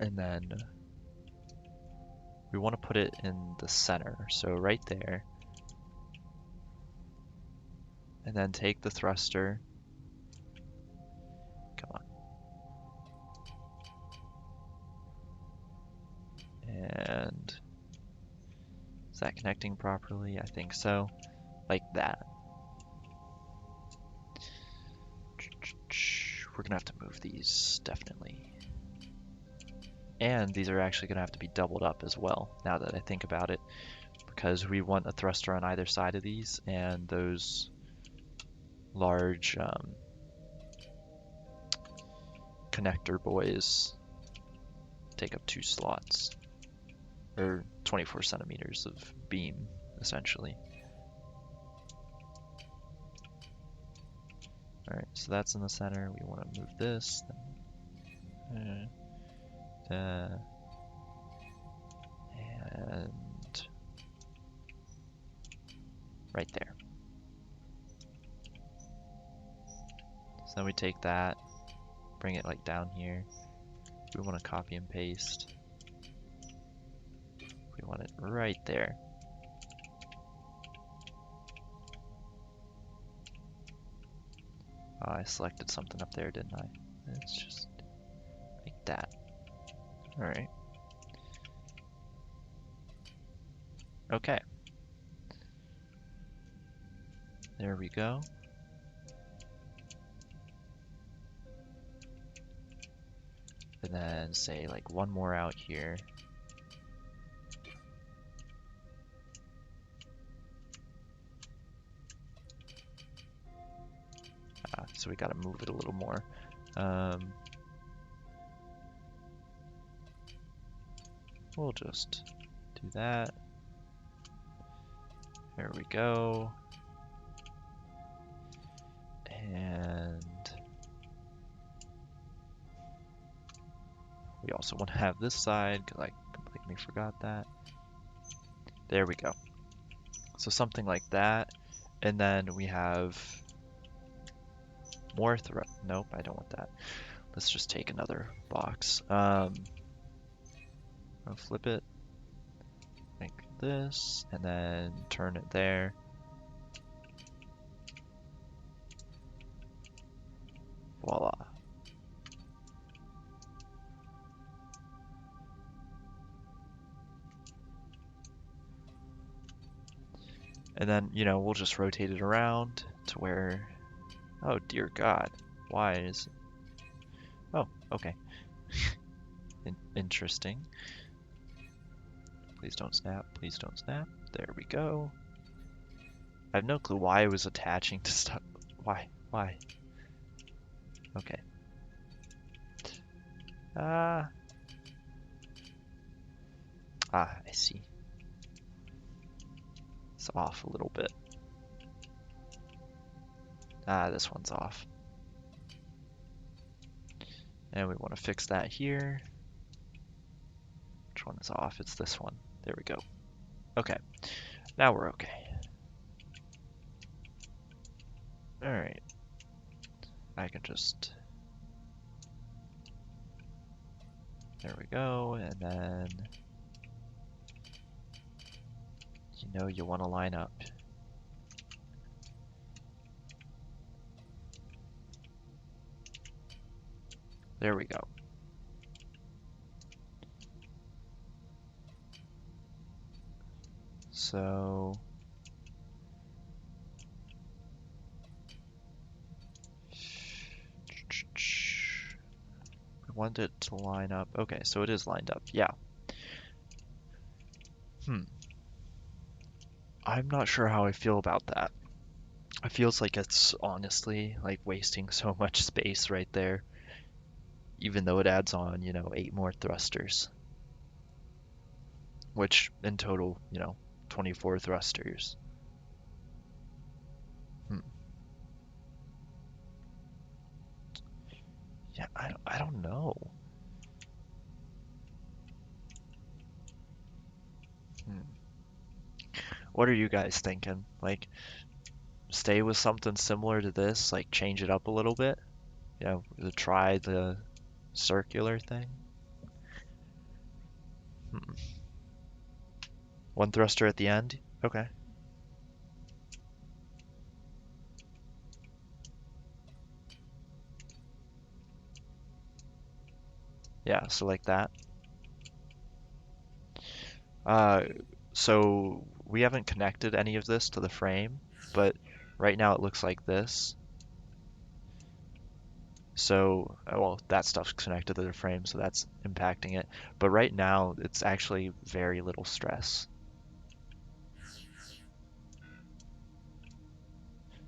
And then we want to put it in the center. So right there. And then take the thruster. Come on. And is that connecting properly? I think so. Like that. We're gonna have to move these, definitely. And these are actually gonna have to be doubled up as well, now that I think about it. Because we want a thruster on either side of these, and those large connector boys take up 2 slots. Or 24 centimeters of beam, essentially. Alright, so that's in the center. We want to move this. And right there. So then we take that, bring it like down here. We want to copy and paste. We want it right there. Oh, I selected something up there, didn't I? It's just like that. Alright. Okay. There we go. And then say like one more out here. So we gotta move it a little more. We'll just do that. There we go. And we also want to have this side, because I completely forgot that. There we go. So something like that. And then we have more nope, I don't want that. Let's just take another box. I'll flip it like this, and then turn it there. Voila. And then, you know, we'll just rotate it around to where, oh dear God, why is it? Oh, okay. Interesting. Please don't snap, please don't snap. There we go. I have no clue why I was attaching to stuff. Why? Okay. I see. It's off a little bit. This one's off. And we want to fix that here. Which one is off? It's this one. There we go. Okay. Now we're okay. Alright. I can just... There we go. And then... You know you want to line up. There we go. So... We want it to line up. Okay, so it is lined up. Yeah. I'm not sure how I feel about that. It feels like it's honestly like wasting so much space right there, even though it adds on, you know, 8 more thrusters, which in total, you know, 24 thrusters. Hmm. Yeah, I don't know. Hmm. What are you guys thinking? Like, stay with something similar to this, like change it up a little bit? You know, try the circular thing? Hmm. One thruster at the end? Okay. Yeah, so like that. Uh, so we haven't connected any of this to the frame, but right now it looks like this. So, well, that stuff's connected to the frame, so that's impacting it. But right now, it's actually very little stress.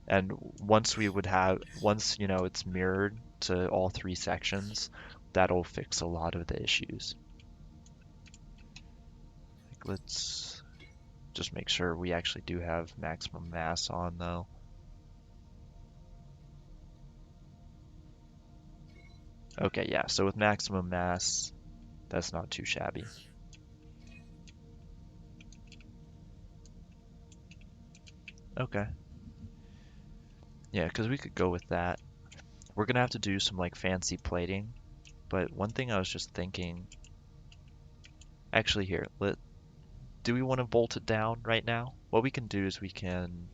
And once, you know, it's mirrored to all 3 sections, that'll fix a lot of the issues. Like, let's just make sure we actually do have maximum mass on, though. Okay, yeah, so with maximum mass, that's not too shabby. Okay. Yeah, because we could go with that. We're gonna have to do some like fancy plating, but one thing I was just thinking, actually here, do we want to bolt it down right now? What we can do is we can,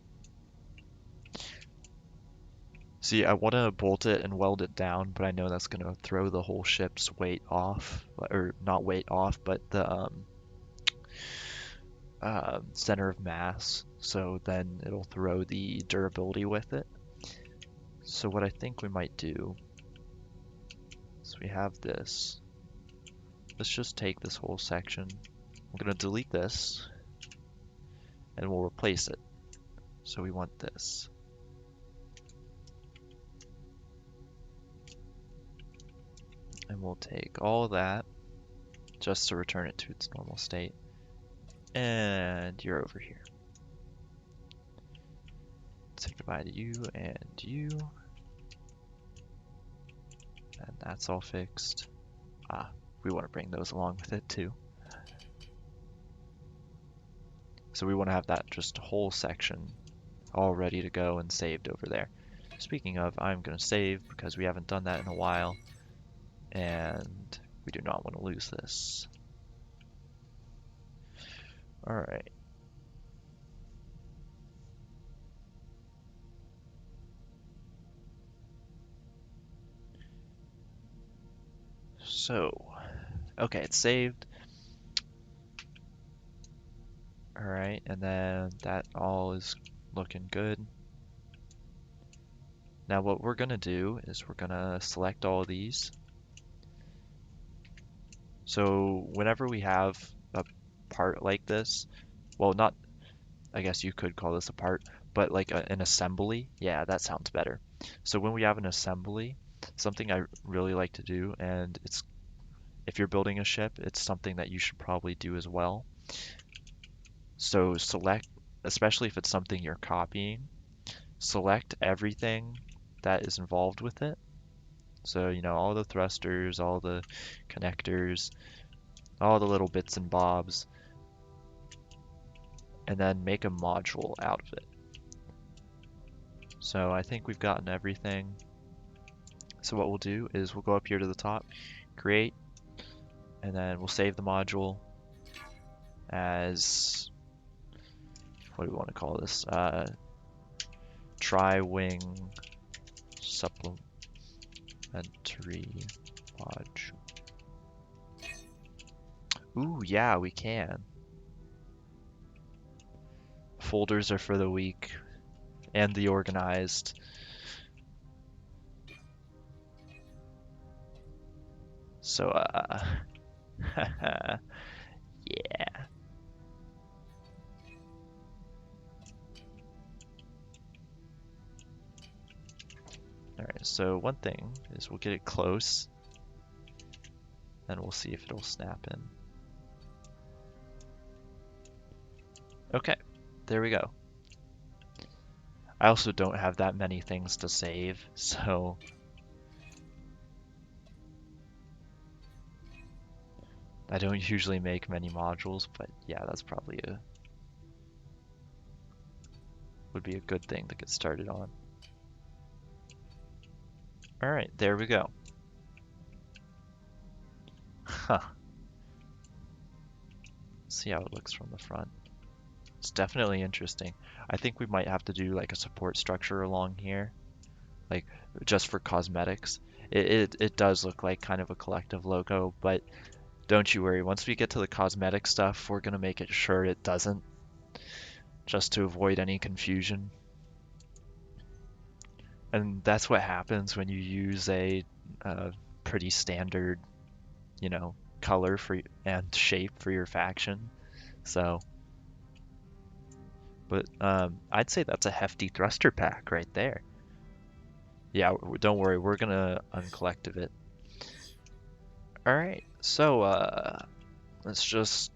see, I want to bolt it and weld it down, but I know that's gonna throw the whole ship's weight off, or not weight off, but the center of mass, so then it'll throw the durability with it. So what I think we might do is we have this. Let's just take this whole section. I'm going to delete this and we'll replace it. So we want this. And we'll take all that just to return it to its normal state. And you're over here. So divide you and you. And that's all fixed. We want to bring those along with it too. So we want to have that just whole section all ready to go and saved over there. Speaking of, I'm going to save because we haven't done that in a while. And we do not want to lose this. All right. So, okay, it's saved. All right, and then that all is looking good. Now what we're gonna do is we're gonna select all of these. So whenever we have a part like this, well, not, I guess you could call this a part, but like an assembly, yeah, that sounds better. So when we have an assembly, something I really like to do, and it's if you're building a ship, it's something that you should probably do as well. So select, especially if it's something you're copying, select everything that is involved with it. So, all the thrusters, all the connectors, all the little bits and bobs, and then make a module out of it. So I think we've gotten everything. So what we'll do is we'll go up here to the top, create, and then we'll save the module as, what do we want to call this? Tri-wing supplementary module. Ooh, yeah, we can. Folders are for the weak and the organized. So, yeah. Alright, so one thing is we'll get it close, and we'll see if it'll snap in. Okay, there we go. I also don't have that many things to save, so I don't usually make many modules, but yeah, that's probably would be a good thing to get started on. Alright, there we go. Huh. See how it looks from the front. It's definitely interesting. I think we might have to do like a support structure along here, like just for cosmetics. It does look like kind of a collective logo, but don't you worry. Once we get to the cosmetic stuff, we're gonna make it sure it doesn't, just to avoid any confusion. And that's what happens when you use a pretty standard, color for and shape for your faction. So, but I'd say that's a hefty thruster pack right there. Yeah, don't worry, we're gonna uncollective it. All right, so let's just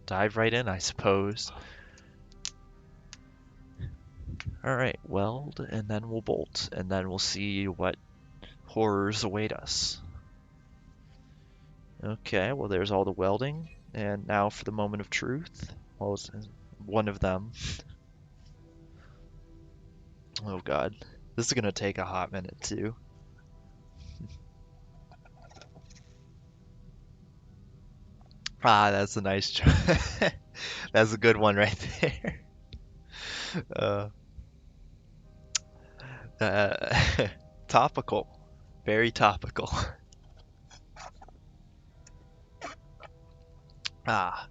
dive right in, I suppose. All right, weld, and then we'll bolt, and then we'll see what horrors await us. Okay, well, there's all the welding, and now for the moment of truth. Well, it's one of them. Oh God, this is gonna take a hot minute too. Ah, that's a nice choice. That's a good one right there. Uh, uh, topical, very topical. Ah,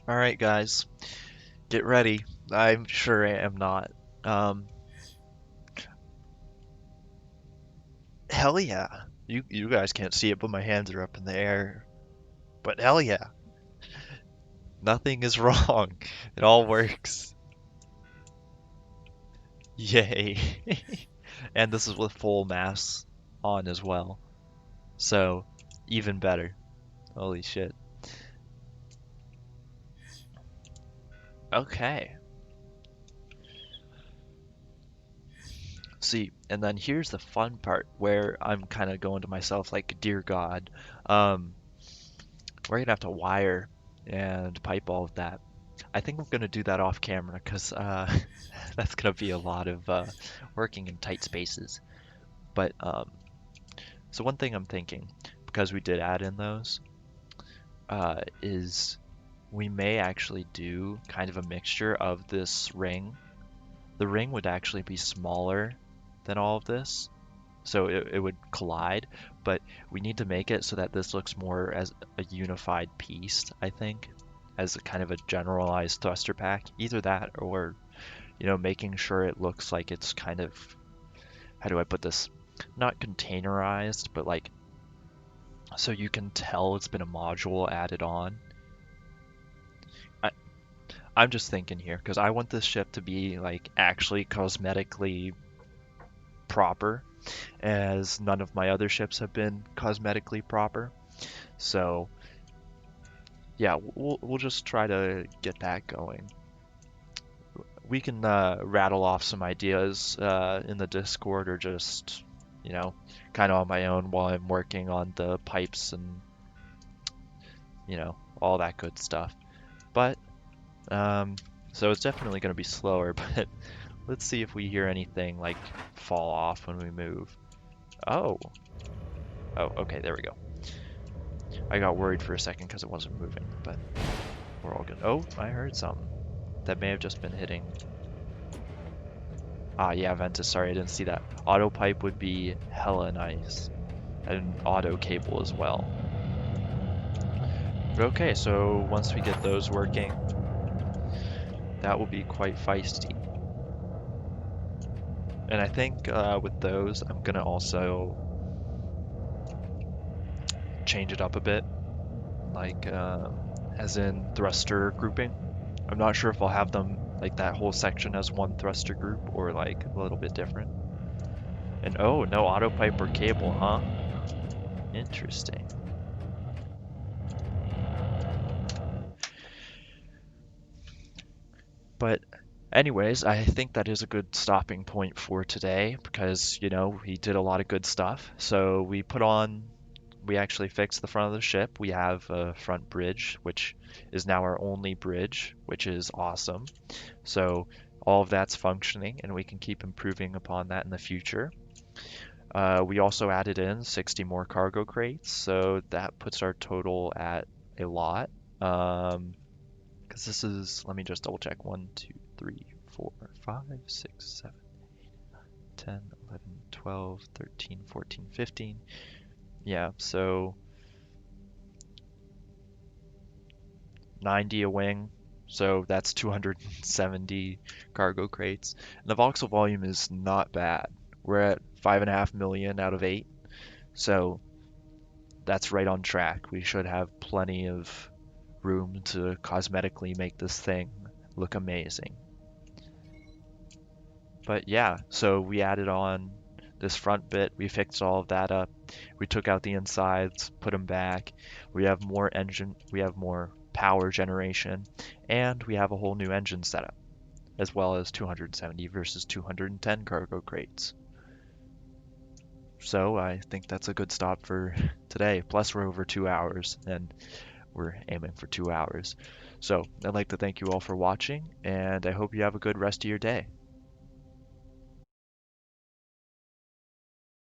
all right, guys, get ready. I'm sure I am not. Um, hell yeah. You guys can't see it, but my hands are up in the air. But hell yeah, nothing is wrong. It all works. Yay. And this is with full mass on as well. So, even better. Holy shit. Okay. See, and then here's the fun part where I'm kind of going to myself like, dear God, um, we're gonna have to wire and pipe all of that. I think I'm gonna do that off camera because that's gonna be a lot of working in tight spaces. But so one thing I'm thinking, because we did add in those, is we may actually do kind of a mixture of this ring. The ring would actually be smaller than all of this, so it would collide, but we need to make it so that this looks more as a unified piece, I think, as a kind of a generalized thruster pack. Either that or, making sure it looks like it's kind of, how do I put this? Not containerized, but like, so you can tell it's been a module added on. I, I'm just thinking here, because I want this ship to be like actually cosmetically proper, as none of my other ships have been cosmetically proper. So yeah, we'll just try to get that going. We can rattle off some ideas in the Discord, or just, kind of on my own while I'm working on the pipes and, all that good stuff. But, so it's definitely going to be slower, but let's see if we hear anything like fall off when we move. Oh. Oh, okay, there we go. I got worried for a second because it wasn't moving, but we're all good. Oh, I heard something. That may have just been hitting. Ah, yeah, Ventus, sorry, I didn't see that. Auto pipe would be hella nice. And auto cable as well. But okay, so once we get those working, that will be quite feisty. And I think with those, I'm gonna also change it up a bit, like as in thruster grouping. I'm not sure if I'll have them like that whole section as one thruster group or like a little bit different. And oh, no auto pipe or cable, huh? Interesting. But anyways, I think that is a good stopping point for today because, we did a lot of good stuff. So we actually fixed the front of the ship. We have a front bridge, which is now our only bridge, which is awesome. So all of that's functioning and we can keep improving upon that in the future. We also added in 60 more cargo crates, so that puts our total at a lot. Because this is, let me just double check, 1, 2, 3, 4, 5, 6, 7, 10, 11, 12, 13, 14, 15. Yeah, so 90 a wing, so that's 270 cargo crates. And the voxel volume is not bad. We're at 5.5 million out of 8, so that's right on track. We should have plenty of room to cosmetically make this thing look amazing. But yeah, so we added on this front bit, we fixed all of that up. We took out the insides, put them back. We have more power generation, and we have a whole new engine setup, as well as 270 versus 210 cargo crates. So I think that's a good stop for today. Plus we're over 2 hours, and we're aiming for 2 hours. So I'd like to thank you all for watching, and I hope you have a good rest of your day.